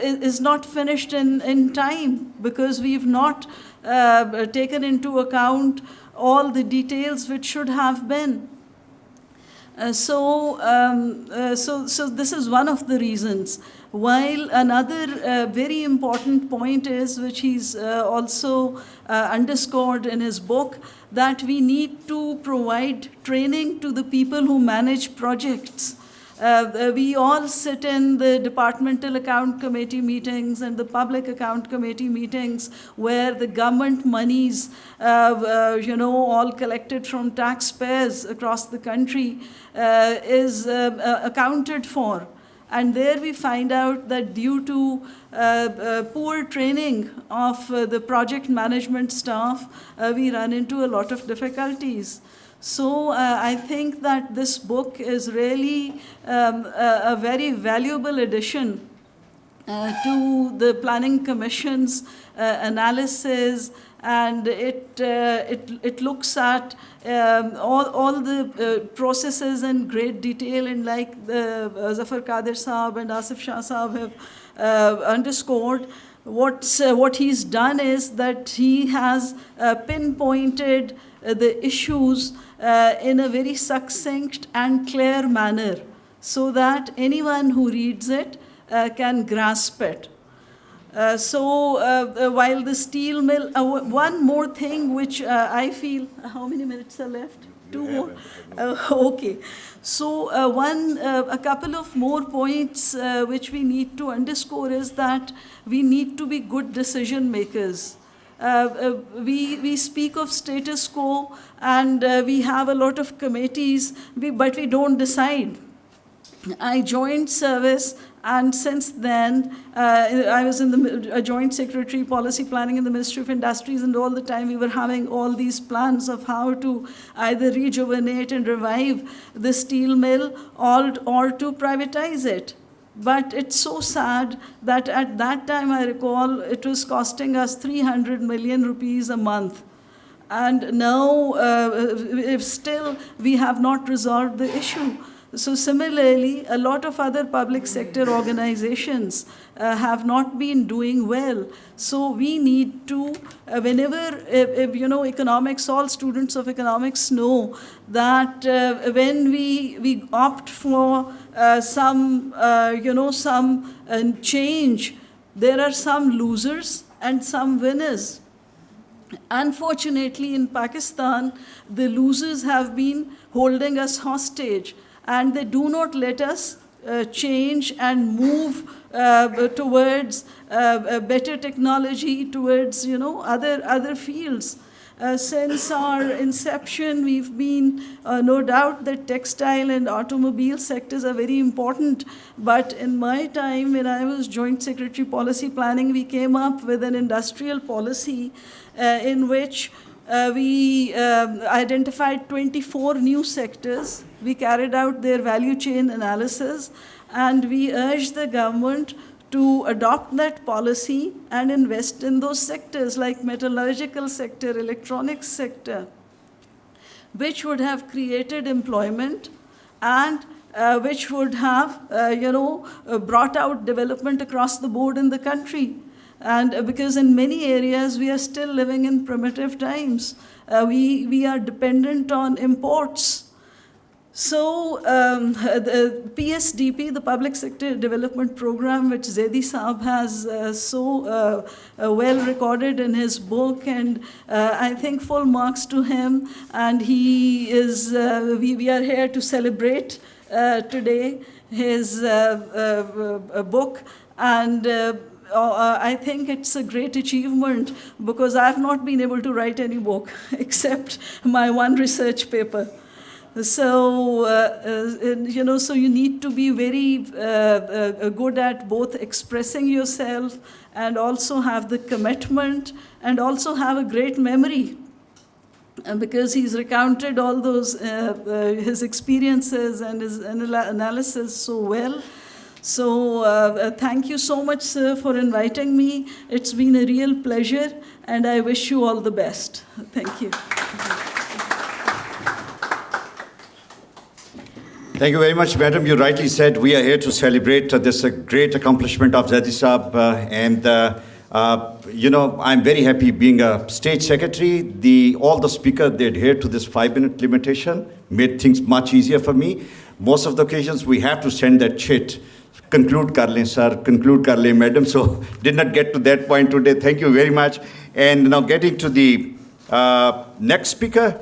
is not finished in time, because we've not taken into account all the details which should have been. So this is one of the reasons. While another very important point is, which he's also underscored in his book, that we need to provide training to the people who manage projects. We all sit in the departmental account committee meetings and the public account committee meetings where the government monies, all collected from taxpayers across the country, is accounted for. And there we find out that due to poor training of the project management staff, we run into a lot of difficulties. So I think that this book is really a very valuable addition to the Planning Commission's analysis, and it looks at all the processes in great detail, and like the Zafar Qadir Saab and Asif Shah Saab have underscored, what he's done is that he has pinpointed the issues in a very succinct and clear manner, so that anyone who reads it can grasp it. So while the steel mill, one more thing which I feel, how many minutes are left? Two more? Okay. So a couple of more points which we need to underscore is that we need to be good decision makers. We speak of status quo, and we have a lot of committees, but we don't decide. I joined service, and since then, I was in a joint secretary, policy planning in the Ministry of Industries, and all the time we were having all these plans of how to either rejuvenate and revive the steel mill or to privatize it. But it's so sad that at that time, I recall, it was costing us 300 million rupees a month. And now, if still, we have not resolved the issue. So similarly, a lot of other public sector organizations have not been doing well. So we need to, whenever, economics, all students of economics know that when we opt for some change, there are some losers and some winners. Unfortunately, in Pakistan, the losers have been holding us hostage, and they do not let us change and move towards better technology, towards other fields. Since our inception, we've been no doubt that textile and automobile sectors are very important. But in my time, when I was Joint Secretary Policy Planning, we came up with an industrial policy in which we identified 24 new sectors. We carried out their value chain analysis, and we urged the government to adopt that policy and invest in those sectors like metallurgical sector, electronics sector, which would have created employment and which would have brought out development across the board in the country. And because in many areas we are still living in primitive times, we are dependent on imports. So the PSDP, the Public Sector Development Program, which Zaidi Saab has so well recorded in his book, and I think full marks to him. And he is, we are here to celebrate today his book, and I think it's a great achievement, because I've not been able to write any book except my one research paper. So, so you need to be very good at both expressing yourself and also have the commitment and also have a great memory, because he's recounted all those, his experiences and his analysis so well. So thank you so much, sir, for inviting me. It's been a real pleasure, and I wish you all the best. Thank you. Thank you very much, madam. You rightly said we are here to celebrate this great accomplishment of Zaidi Saab, and I'm very happy being a state secretary. All the speakers, they adhered to this 5-minute limitation, made things much easier for me. Most of the occasions we have to send that chit. Conclude kar lein, sir, conclude kar lein, madam. So did not get to that point today. Thank you very much. And now getting to the next speaker,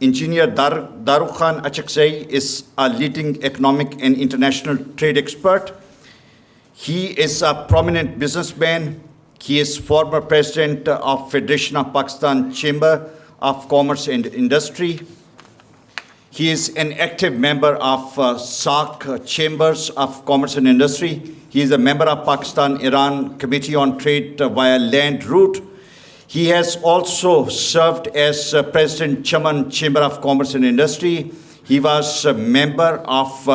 Engineer Daroo Khan Achakzai is a leading economic and international trade expert. He is a prominent businessman. He is former president of Federation of Pakistan Chamber of Commerce and Industry. He is an active member of SAC Chambers of Commerce and Industry. He is a member of Pakistan-Iran Committee on Trade via Land Route. He has also served as President Chaman Chamber of Commerce and Industry. He was a member of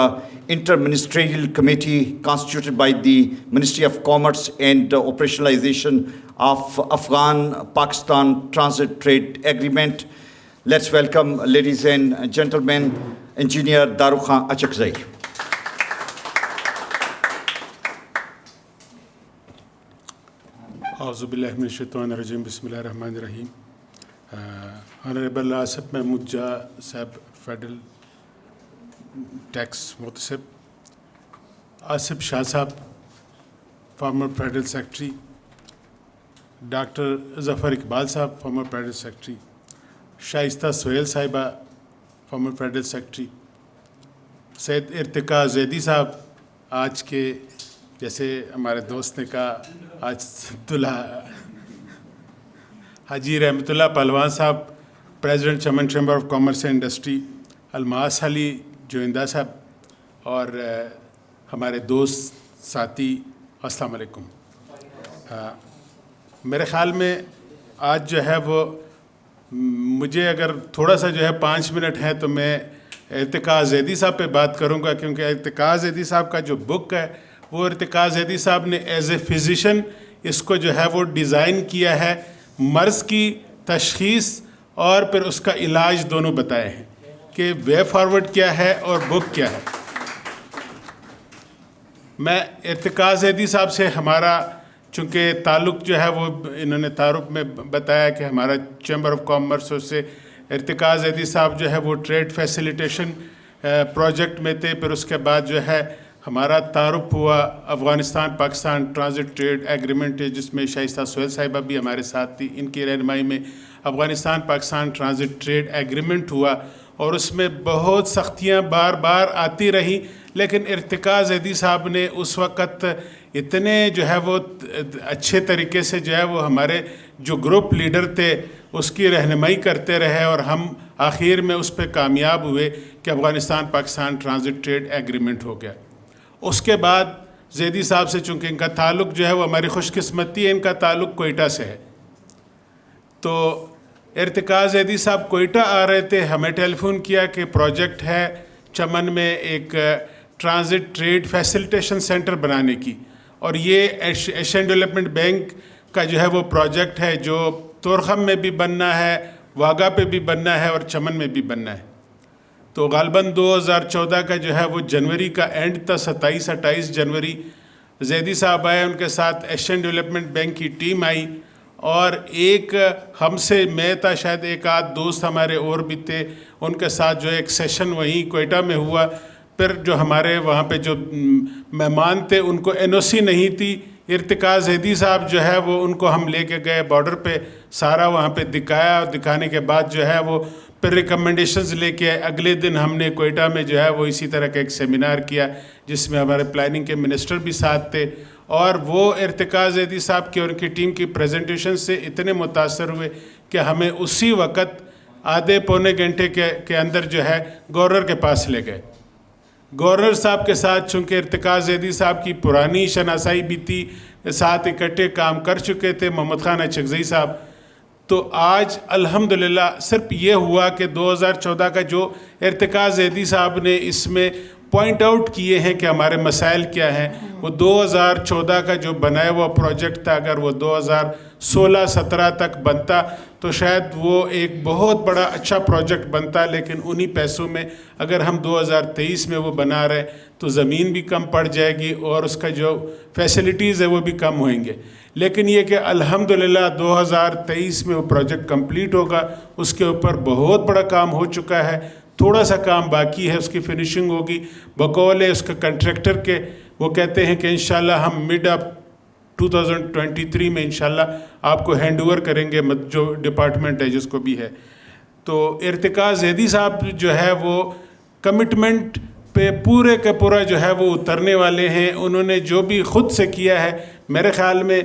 Inter-Ministerial Committee constituted by the Ministry of Commerce and operationalization of Afghan-Pakistan Transit Trade Agreement. Let's welcome, ladies and gentlemen, Engineer Daroo Achakzai. اعوذ باللہ من الشیطان الرجیم بسم اللہ الرحمن الرحیم. Honourable Asif Mahmood جا صاحب فیڈرل ٹیکس محتسب, آصف شاہ صاحب former federal secretary, doctor Zafar Iqbal صاحب فارمر فیڈرل سیکرٹری, شائستہ سہیل صاحبہ فارمر فیڈرل سیکرٹری, سید ارتقاء زیدی صاحب آج کے جیسے ہمارے دوست نے کہا آج حاجی رحمۃ اللہ پہلوان صاحب president Chaman chamber of commerce and industry, Almas Ali Joinda صاحب, اور ہمارے دوست ساتھی, السلام علیکم. میرے خیال میں آج جو ہے وہ مجھے اگر تھوڑا سا جو ہے 5 منٹ ہے تو میں ارتقاء زیدی صاحب پہ بات کروں گا, کیونکہ ارتقاء زیدی صاحب کا جو بک ہے وہ ارتقاء زیدی صاحب نے ایز اے فزیشین اس کو جو ہے وہ ڈیزائن کیا ہے, مرض کی تشخیص اور پھر اس کا علاج دونوں بتائے ہیں کہ وے فارورڈ کیا ہے اور بک کیا ہے. میں ارتقاء زیدی صاحب سے ہمارا چونکہ تعلق جو ہے وہ انہوں نے تعارف میں بتایا کہ ہمارا چیمبر آف کامرس سے ارتقاء زیدی صاحب جو ہے وہ ٹریڈ فیسیلیٹیشن پروجیکٹ میں تھے, پھر اس کے بعد جو ہے ہمارا تعارف ہوا Afghanistan Pakistan transit trade agreement, جس میں شائستہ سہیل صاحبہ بھی ہمارے ساتھ تھی, ان کی رہنمائی میں Afghanistan Pakistan transit trade agreement ہوا, اور اس میں بہت سختیاں بار بار آتی رہیں, لیکن ارتقاء زیدی صاحب نے اس وقت اتنے جو ہے وہ اچھے طریقے سے جو ہے وہ ہمارے جو گروپ لیڈر تھے اس کی رہنمائی کرتے رہے, اور ہم آخر میں اس پہ کامیاب ہوئے کہ Afghanistan Pakistan transit trade agreement ہو گیا. اس کے بعد زیدی صاحب سے چونکہ ان کا تعلق جو ہے وہ ہماری خوش قسمتی ہے, ان کا تعلق کوئٹہ سے ہے, تو ارتقاء زیدی صاحب کوئٹہ آ رہے تھے, ہمیں ٹیلی فون کیا کہ پروجیکٹ ہے چمن میں ایک ٹرانزٹ ٹریڈ فیسیلیٹیشن سینٹر بنانے کی, اور یہ ایشین ڈیولپمنٹ بینک کا جو ہے وہ پروجیکٹ ہے جو تورخم میں بھی بننا ہے, واگا پہ بھی بننا ہے اور چمن میں بھی بننا ہے. تو غالباً 2014 کا جو ہے وہ جنوری کا اینڈ تھا, 27-28 جنوری زیدی صاحب آئے, ان کے ساتھ ایشین ڈیولپمنٹ بینک کی ٹیم آئی, اور ایک ہم سے میں تھا, شاید ایک آدھ دوست ہمارے اور بھی تھے, ان کے ساتھ جو ایک سیشن وہیں کوئٹہ میں ہوا. پھر جو ہمارے وہاں پہ جو مہمان تھے ان کو NOC نہیں تھی, ارتقاء زیدی صاحب جو ہے وہ ان کو ہم لے کے گئے بارڈر پہ, سارا وہاں پہ دکھایا, اور دکھانے کے بعد جو ہے وہ پھر ریکمنڈیشنز لے کے اگلے دن ہم نے کوئٹہ میں جو ہے وہ اسی طرح کا ایک سیمینار کیا, جس میں ہمارے پلاننگ کے منسٹر بھی ساتھ تھے, اور وہ ارتقاء زیدی صاحب کی اور ان کی ٹیم کی پریزنٹیشن سے اتنے متاثر ہوئے کہ ہمیں اسی وقت آدھے پونے گھنٹے کے اندر جو ہے گورنر کے پاس لے گئے. گورنر صاحب کے ساتھ چونکہ ارتقاء زیدی صاحب کی پرانی شناسائی بھی تھی, ساتھ اکٹھے کام کر چکے تھے محمد خان اچکزئی صاحب, تو آج الحمدللہ صرف یہ ہوا کہ 2014 کا جو ارتقاء زیدی صاحب نے اس میں پوائنٹ آؤٹ کیے ہیں کہ ہمارے مسائل کیا ہیں, وہ 2014 کا جو بنایا ہوا پروجیکٹ تھا, اگر وہ 2016-17 تک بنتا تو شاید وہ ایک بہت بڑا اچھا پروجیکٹ بنتا, لیکن انہی پیسوں میں اگر ہم 2023 میں وہ بنا رہے تو زمین بھی کم پڑ جائے گی اور اس کا جو فیسلٹیز ہے وہ بھی کم ہوئیں گے. لیکن یہ کہ الحمدللہ 2023 میں وہ پروجیکٹ کمپلیٹ ہوگا, اس کے اوپر بہت بڑا کام ہو چکا ہے, تھوڑا سا کام باقی ہے, اس کی فنیشنگ ہوگی. بقول اس کے کنٹریکٹر کے وہ کہتے ہیں کہ انشاءاللہ ہم مڈ آف 2023 میں انشاءاللہ آپ کو ہینڈ اوور کریں گے, جو ڈپارٹمنٹ ہے جس کو بھی ہے. تو ارتقاء زیدی صاحب جو ہے وہ کمٹمنٹ پہ پورے کا پورا جو ہے وہ اترنے والے ہیں. انہوں نے جو بھی خود سے کیا ہے, میرے خیال میں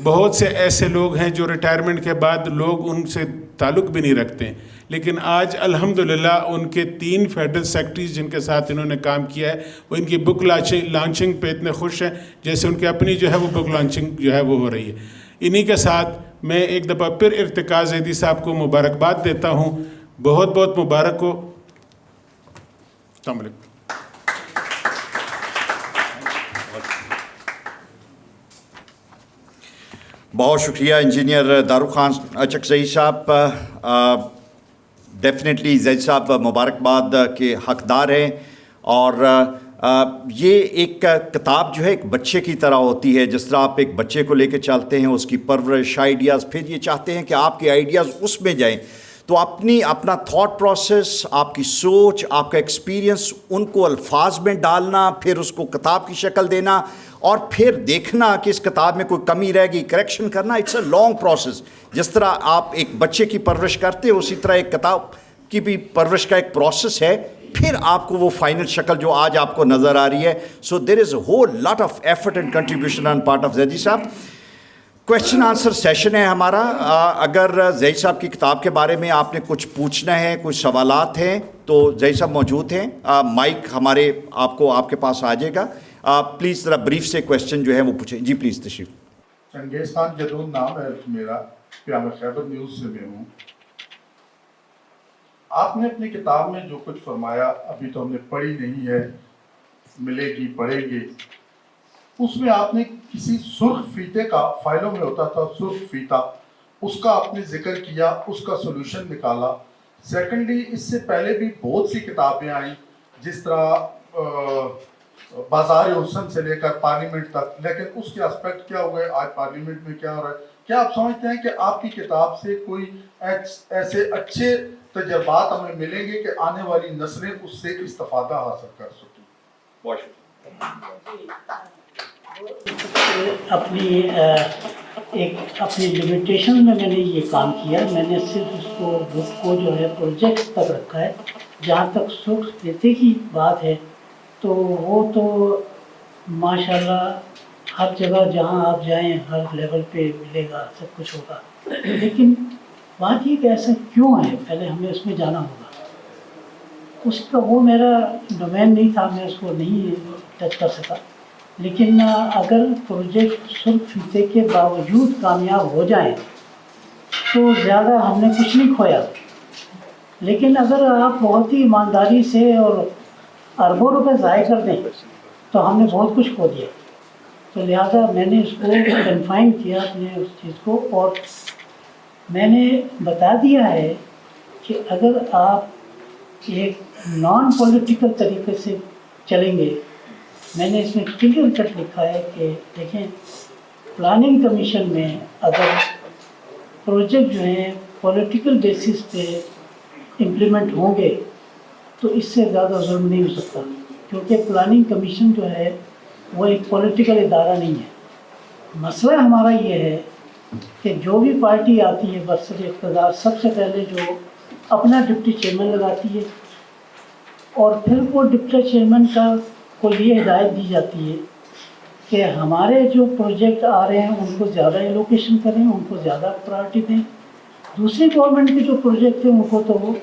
بہت سے ایسے لوگ ہیں جو ریٹائرمنٹ کے بعد لوگ ان سے تعلق بھی نہیں رکھتے ہیں, لیکن آج الحمدللہ ان کے 3 فیڈرل سیکرٹریز جن کے ساتھ انہوں نے کام کیا ہے وہ ان کی بک لانچنگ پہ اتنے خوش ہیں جیسے ان کی اپنی جو ہے وہ بک لانچنگ جو ہے وہ ہو رہی ہے. انہی کے ساتھ میں ایک دفعہ پھر ارتقاء زیدی صاحب کو مبارکباد دیتا ہوں. بہت بہت مبارک ہو. السلام علیکم. بہت شکریہ انجینئر دارو خان اچکزئی صاحب. ڈیفینیٹلی زید صاحب مبارکباد کے حقدار ہیں. اور یہ ایک کتاب جو ہے ایک بچے کی طرح ہوتی ہے. جس طرح آپ ایک بچے کو لے کے چلتے ہیں, اس کی پرورش, آئیڈیاز, پھر یہ چاہتے ہیں کہ آپ کے آئیڈیاز اس میں جائیں, تو اپنا تھاٹ پروسیس, آپ کی سوچ, آپ کا ایکسپیرینس, ان کو الفاظ میں ڈالنا, پھر اس کو کتاب کی شکل دینا, اور پھر دیکھنا کہ اس کتاب میں کوئی کمی رہ گئی, کریکشن کرنا. It's a long process. جس طرح آپ ایک بچے کی پرورش کرتے ہیں, اسی طرح ایک کتاب کی بھی پرورش کا ایک پروسیس ہے. پھر آپ کو وہ فائنل شکل جو آج آپ کو نظر آ رہی ہے. So there is a whole lot of effort and contribution on part of Zaidi صاحب. کویشچن آنسر سیشن ہے ہمارا. اگر زید صاحب کی کتاب کے بارے میں آپ نے کچھ پوچھنا ہے, کوئی سوالات ہیں, تو زید صاحب موجود ہیں. مائک ہمارے آپ کے پاس آ جائے گا. پلیز ذرا بریف سے کویشچن جو ہے وہ پوچھیں. جی پلیز تشریف. چنگیز خان جدون نام ہے میرا, پیام خیبر نیوز سے میں ہوں. آپ نے اپنی کتاب میں جو کچھ فرمایا, ابھی تو ہم نے پڑھی نہیں ہے, ملے گی پڑھیں گے, اس میں آپ نے کسی سرخ فیتے کا, فائلوں میں ہوتا تھا سرخ فیتا, اس کا آپ نے ذکر کیا, اس کا سولوشن نکالا. سیکنڈلی اس سے پہلے بھی بہت سی کتابیں آئیں, جس طرح بازار حسن سے لے کر پارلیمنٹ تک, لیکن اس کے اسپیکٹ کیا ہوئے, آج پارلیمنٹ میں کیا ہو رہا ہے. کیا آپ سمجھتے ہیں کہ آپ کی کتاب سے کوئی ایسے اچھے تجربات ہمیں ملیں گے کہ آنے والی نسلیں اس سے استفادہ حاصل کر سکیں؟ اپنی لمیٹیشن میں نے یہ کام کیا. میں نے صرف اس کو بک کو جو ہے پروجیکٹ تک رکھا ہے. جہاں تک سرخ فیتے کی بات ہے تو وہ تو ماشاءاللہ ہر جگہ جہاں آپ جائیں ہر لیول پہ ملے گا, سب کچھ ہوگا. لیکن بات یہ کہ ایسا کیوں ہے, پہلے ہمیں اس میں جانا ہوگا. اس کا وہ میرا ڈومین نہیں تھا, میں اس کو نہیں ٹچ کر سکا. لیکن اگر پروجیکٹ سرخ فیتے کے باوجود کامیاب ہو جائیں تو زیادہ ہم نے کچھ نہیں کھویا. لیکن اگر آپ بہت ہی ایمانداری سے اور اربوں روپے ضائع کر دیں تو ہم نے بہت کچھ کھو دیا. تو لہٰذا میں نے اس کو کنفائن کیا اپنے اس چیز کو, اور میں نے بتا دیا ہے کہ اگر آپ ایک نان پولیٹیکل طریقے سے چلیں گے. میں نے اس میں کلیئر کٹ لکھا ہے کہ دیکھیں, پلاننگ کمیشن میں اگر پروجیکٹ جو ہیں پولیٹیکل بیسس پہ امپلیمنٹ ہوں گے تو اس سے زیادہ ظلم نہیں ہو سکتا, کیونکہ پلاننگ کمیشن جو ہے وہ ایک پولیٹیکل ادارہ نہیں ہے. مسئلہ ہمارا یہ ہے کہ جو بھی پارٹی آتی ہے برسر اقتدار, سب سے پہلے جو اپنا ڈپٹی چیئرمین لگاتی ہے, اور پھر وہ ڈپٹی چیئرمین کو یہ ہدایت دی جاتی ہے کہ ہمارے جو پروجیکٹ آ رہے ہیں ان کو زیادہ ایلوکیشن کریں, ان کو زیادہ پرائرٹی دیں. دوسری گورنمنٹ کے جو پروجیکٹ ہیں ان کو تو وہ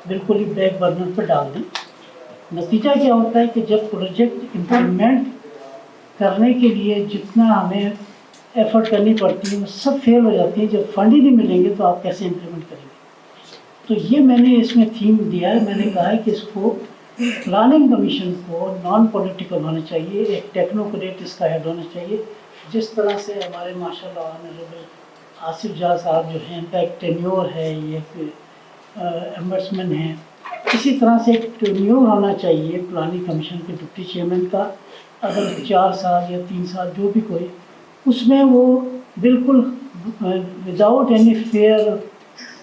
بالکل ہی بیک برنر پہ ڈال دیں. نتیجہ کیا ہوتا ہے کہ جب پروجیکٹ امپلیمنٹ کرنے کے لیے جتنا ہمیں ایفرٹ کرنی پڑتی ہے وہ سب فیل ہو جاتی ہیں. جب فنڈ ہی نہیں ملیں گے تو آپ کیسے امپلیمنٹ کریں گے؟ تو یہ میں نے اس میں تھیم دیا ہے. میں نے کہا ہے کہ اس کو پلاننگ کمیشن کو نان پولیٹیکل ہونا چاہیے, ایک ٹیکنوکریٹ اس کا ہیڈ ہونا چاہیے. جس طرح سے ہمارے ماشاء اللہ آنریبل آصف جہاں صاحب جو ہیں, ان کا ایک ٹینیور ہے, یہ ایمبیڈسمن ہیں, اسی طرح سے ایک ٹینیور ہونا چاہیے پلاننگ کمیشن کے ڈپٹی چیئرمین کا. اگر 4 سال یا 3 سال جو بھی کوئی, اس میں وہ بالکل وداؤٹ اینی فیئر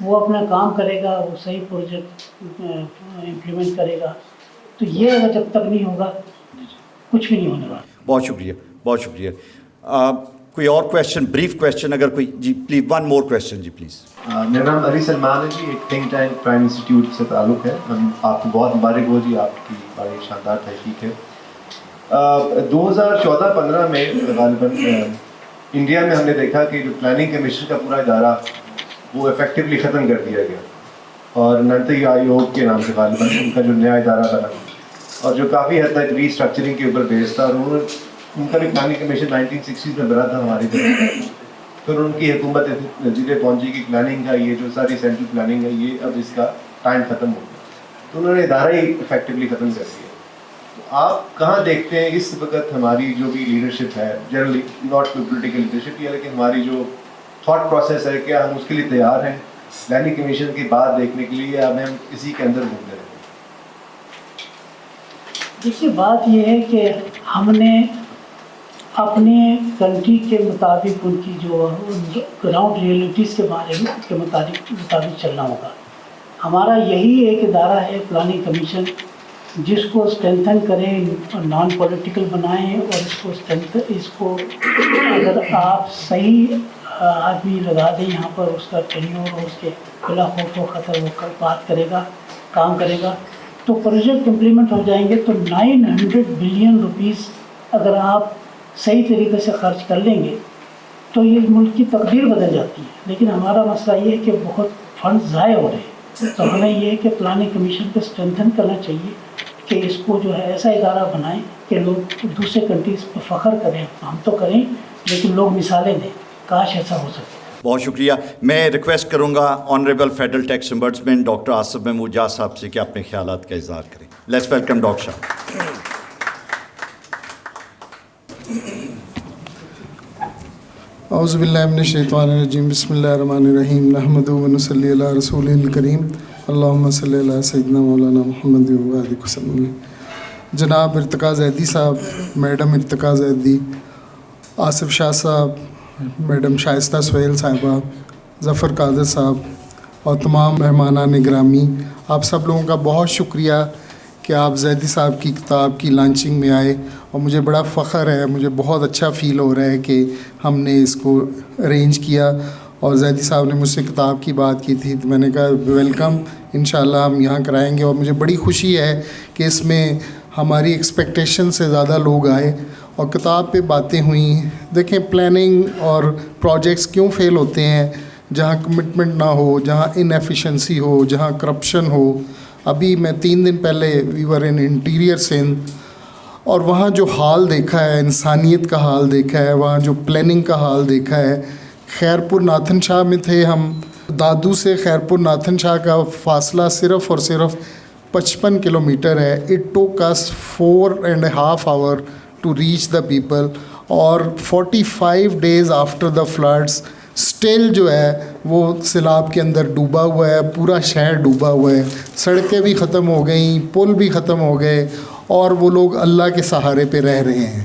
وہ اپنا کام کرے گا, وہ صحیح پروجیکٹ امپلیمنٹ کرے گا. تو یہ اگر جب تک نہیں ہوگا کچھ بھی نہیں ہونے والا. بہت شکریہ, بہت شکریہ. کوئی اور کویشچن, بریف کویشچن اگر کوئی؟ جی پلیز, ون مور کویشچن جی پلیز. میرا نام علی سلمان ہے جی, ایک تھنک ٹینک پرائم انسٹیٹیوٹ سے تعلق ہے. آپ کو بہت مبارک ہو جی, آپ کی بڑی شاندار تحقیق ہے. 2014-15 میں غالباً انڈیا میں ہم نے دیکھا کہ جو پلاننگ کمیشن کا پورا ادارہ وہ افیکٹولی ختم کر دیا گیا, اور ننتی آیوگ کے نام سے غالباً ان کا جو نیا ادارہ بنا, اور جو کافی حد تک ری اسٹرکچرنگ کے اوپر بیس تھا. اور ان کا بھی پلاننگ کمیشن 1960s میں بنا تھا ہماری طرف. پھر ان کی حکومت نتیجے پہنچی کہ پلاننگ کا یہ جو ساری سینٹرل پلاننگ ہے یہ اب اس کا ٹائم ختم ہو گیا، تو انہوں نے ادارہ ہی افیکٹولی ختم کر دیا. تو آپ کہاں دیکھتے ہیں اس وقت ہماری جو بھی لیڈرشپ ہے، جنرلی ناٹ پولیٹیکل لیڈرشپ یہ، لیکن ہماری جو تھاٹ پروسیس ہے، کیا ہم اس کے لیے تیار ہیں پلاننگ کمیشن کی بات دیکھنے کے لیے، اب ہم اسی کے اندر گھومتے رہتے ہیں؟ دیکھیے بات یہ ہے کہ ہم نے اپنے کنٹری کے مطابق ان کی جو گراؤنڈ ریئلٹیز کے بارے میں کے مطابق چلنا ہوگا. ہمارا یہی ایک ادارہ ہے پلاننگ کمیشن جس کو اسٹرینتھن کریں، نان پولیٹیکل بنائیں، اور اس کو اگر آپ صحیح آدمی لگا دیں یہاں پر، اس کا ٹینیور اور اس کے بلا خوف و خطر وہ بات کرے گا، کام کرے گا، تو پروجیکٹ امپلیمنٹ ہو جائیں گے. تو 900 بلین روپیز اگر آپ صحیح طریقے سے خرچ کر لیں گے تو یہ ملک کی تقدیر بدل جاتی ہے. لیکن ہمارا مسئلہ یہ ہے کہ بہت فنڈ ضائع ہو رہے ہیں. تو ہمیں یہ ہے کہ پلاننگ کمیشن کو اسٹرینتھن کرنا چاہیے کہ اس کو جو ہے ایسا ادارہ بنائیں کہ لوگ دوسرے کنٹریز پہ فخر کریں. ہم تو کریں لیکن لوگ مثالیں دیں، کاش ایسا ہو سکے. بہت شکریہ. میں ریکویسٹ کروں گا honourable federal tax ombudsman doctor Asif Mahmood Jah صاحب سے کہ اپنے خیالات کا اظہار کریں. Let's welcome doctor Shah. اعوذ باللہ من الشیطان الرجیم، بسم اللہ الرحمن الرحیم، نحمدہ و نصلی علی رسولہ الکریم، اللہم صلی علی سیدنا مولانا محمد و آلہ وسلم. جناب ارتقاء زیدی صاحب، میڈم ارتقاء زیدی، آصف شاہ صاحب، میڈم شائستہ سہیل صاحبہ، ظفر قادر صاحب اور تمام مہمانان گرامی، آپ سب لوگوں کا بہت شکریہ کہ آپ زیدی صاحب کی کتاب کی لانچنگ میں آئے، اور مجھے بڑا فخر ہے، مجھے بہت اچھا فیل ہو رہا ہے کہ ہم نے اس کو ارینج کیا. اور زیدی صاحب نے مجھ سے کتاب کی بات کی تھی تو میں نے کہا ویلکم، انشاءاللہ ہم یہاں کرائیں گے. اور مجھے بڑی خوشی ہے کہ اس میں ہماری ایکسپیکٹیشن سے زیادہ لوگ آئے اور کتاب پہ باتیں ہوئیں. دیکھیں پلاننگ اور پروجیکٹس کیوں فیل ہوتے ہیں؟ جہاں کمٹمنٹ نہ ہو، جہاں انیفیشنسی ہو، جہاں کرپشن ہو. ابھی میں 3 دن پہلے وی ور ان انٹیریئر سندھ، اور وہاں جو حال دیکھا ہے، انسانیت کا حال دیکھا ہے، وہاں جو پلاننگ کا حال دیکھا ہے. خیرپور ناتھن شاہ میں تھے ہم، دادو سے خیرپور ناتھن شاہ کا فاصلہ صرف اور صرف 55 کلومیٹر ہے. It took us 4.5 hours to reach the people, اور 45 days after the floods still جو ہے وہ سیلاب کے اندر ڈوبا ہوا ہے. پورا شہر ڈوبا ہوا ہے، سڑکیں بھی ختم ہو گئیں، پل بھی ختم ہو گئے، اور وہ لوگ اللہ کے سہارے پہ رہ رہے ہیں.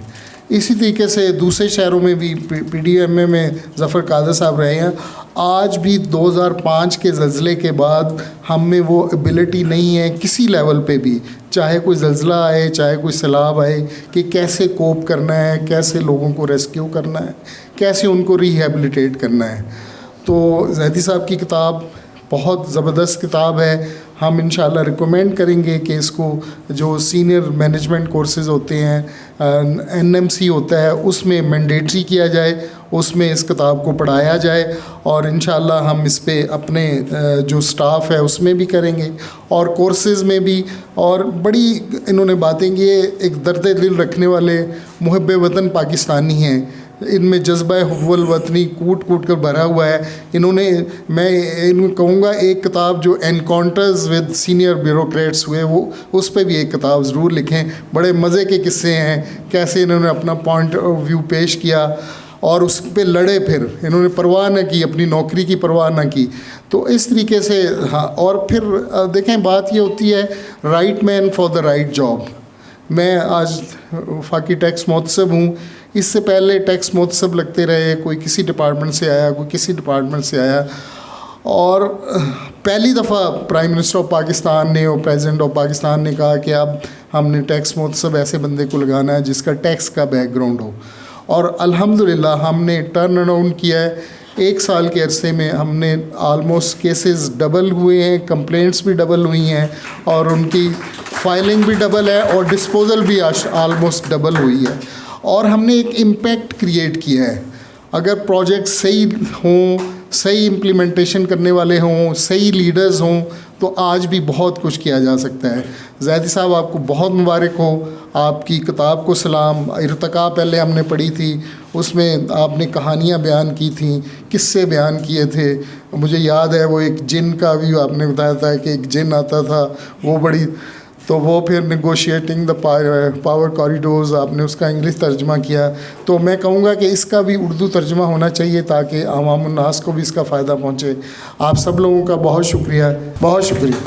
اسی طریقے سے دوسرے شہروں میں بھی پی ڈی ایم اے میں ظفر قادر صاحب رہے ہیں. آج بھی 2005 کے زلزلے کے بعد ہم میں وہ ایبلٹی نہیں ہے کسی لیول پہ بھی، چاہے کوئی زلزلہ آئے، چاہے کوئی سیلاب آئے، کہ کیسے کوپ کرنا ہے، کیسے لوگوں کو ریسکیو کرنا ہے، کیسے ان کو ریہیبلیٹیٹ کرنا ہے. تو زیدی صاحب کی کتاب بہت زبردست کتاب ہے. ہم انشاءاللہ ریکمینڈ کریں گے کہ اس کو جو سینئر مینجمنٹ کورسز ہوتے ہیں، NMC ہوتا ہے، اس میں مینڈیٹری کیا جائے، اس میں اس کتاب کو پڑھایا جائے. اور انشاءاللہ ہم اس پہ اپنے جو سٹاف ہے اس میں بھی کریں گے، اور کورسز میں بھی. اور بڑی انہوں نے باتیں کی، ایک درد دل رکھنے والے محب وطن پاکستانی ہیں، ان میں جذبہ حب الوطنی کوٹ کوٹ کر بھرا ہوا ہے. انہوں نے، میں ان کو کہوں گا ایک کتاب جو انکاؤنٹرز ود سینئر بیوروکریٹس ہوئے، وہ اس پہ بھی ایک کتاب ضرور لکھیں. بڑے مزے کے قصے ہیں، کیسے انہوں نے اپنا پوائنٹ آف ویو پیش کیا اور اس پہ لڑے، پھر انہوں نے پرواہ نہ کی، اپنی نوکری کی پرواہ نہ کی. تو اس طریقے سے ہاں. اور پھر دیکھیں بات یہ ہوتی ہے right man for the right job. میں آج وفاقی ٹیکس محتسب ہوں، اس سے پہلے ٹیکس محتسب لگتے رہے، کوئی کسی ڈپارٹمنٹ سے آیا، کوئی کسی ڈپارٹمنٹ سے آیا. اور پہلی دفعہ پرائم منسٹر آف پاکستان نے اور پریزیڈنٹ آف پاکستان نے کہا کہ اب ہم نے ٹیکس محتسب ایسے بندے کو لگانا ہے جس کا ٹیکس کا بیک گراؤنڈ ہو. اور الحمدللہ ہم نے ٹرن اراؤنڈ کیا ہے. 1 سال کے عرصے میں ہم نے آلموسٹ کیسز ڈبل ہوئے ہیں، کمپلینٹس بھی ڈبل ہوئی ہیں، اور ان کی فائلنگ بھی ڈبل ہے، اور ڈسپوزل بھی آلموسٹ ڈبل ہوئی ہے. اور ہم نے ایک امپیکٹ کریٹ کیا ہے. اگر پروجیکٹ صحیح ہوں، صحیح امپلیمنٹیشن کرنے والے ہوں، صحیح لیڈرز ہوں، تو آج بھی بہت کچھ کیا جا سکتا ہے. زیدی صاحب آپ کو بہت مبارک ہو، آپ کی کتاب کو سلام. ارتقاء پہلے ہم نے پڑھی تھی، اس میں آپ نے کہانیاں بیان کی تھیں, قصے بیان کیے تھے. مجھے یاد ہے وہ ایک جن کا بھی آپ نے بتایا تھا کہ ایک جن آتا تھا, وہ بڑی, تو وہ پھر نیگوشیٹنگ دا پاور کوریڈورز آپ نے اس کا انگلش ترجمہ کیا. تو میں کہوں گا کہ اس کا بھی اردو ترجمہ ہونا چاہیے تاکہ عوام الناس کو بھی اس کا فائدہ پہنچے. آپ سب لوگوں کا بہت شکریہ, بہت شکریہ.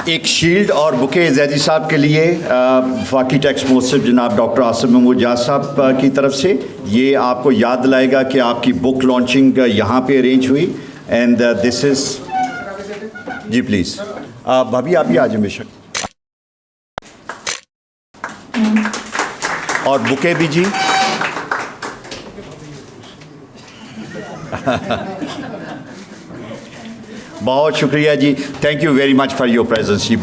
ایک شیلڈ اور بکے زیدی صاحب کے لیے وفاقی ٹیکس مؤثر جناب ڈاکٹر آصف محمود جاہ صاحب کی طرف سے. یہ آپ کو یاد دلائے گا کہ آپ کی بک لانچنگ یہاں پہ ارینج ہوئی. And this is, G please بھابھی آپ بھی آ جائیں بے شک. اور بکے بھی جی. بہت شکریہ جی, thank you very much for your presence G.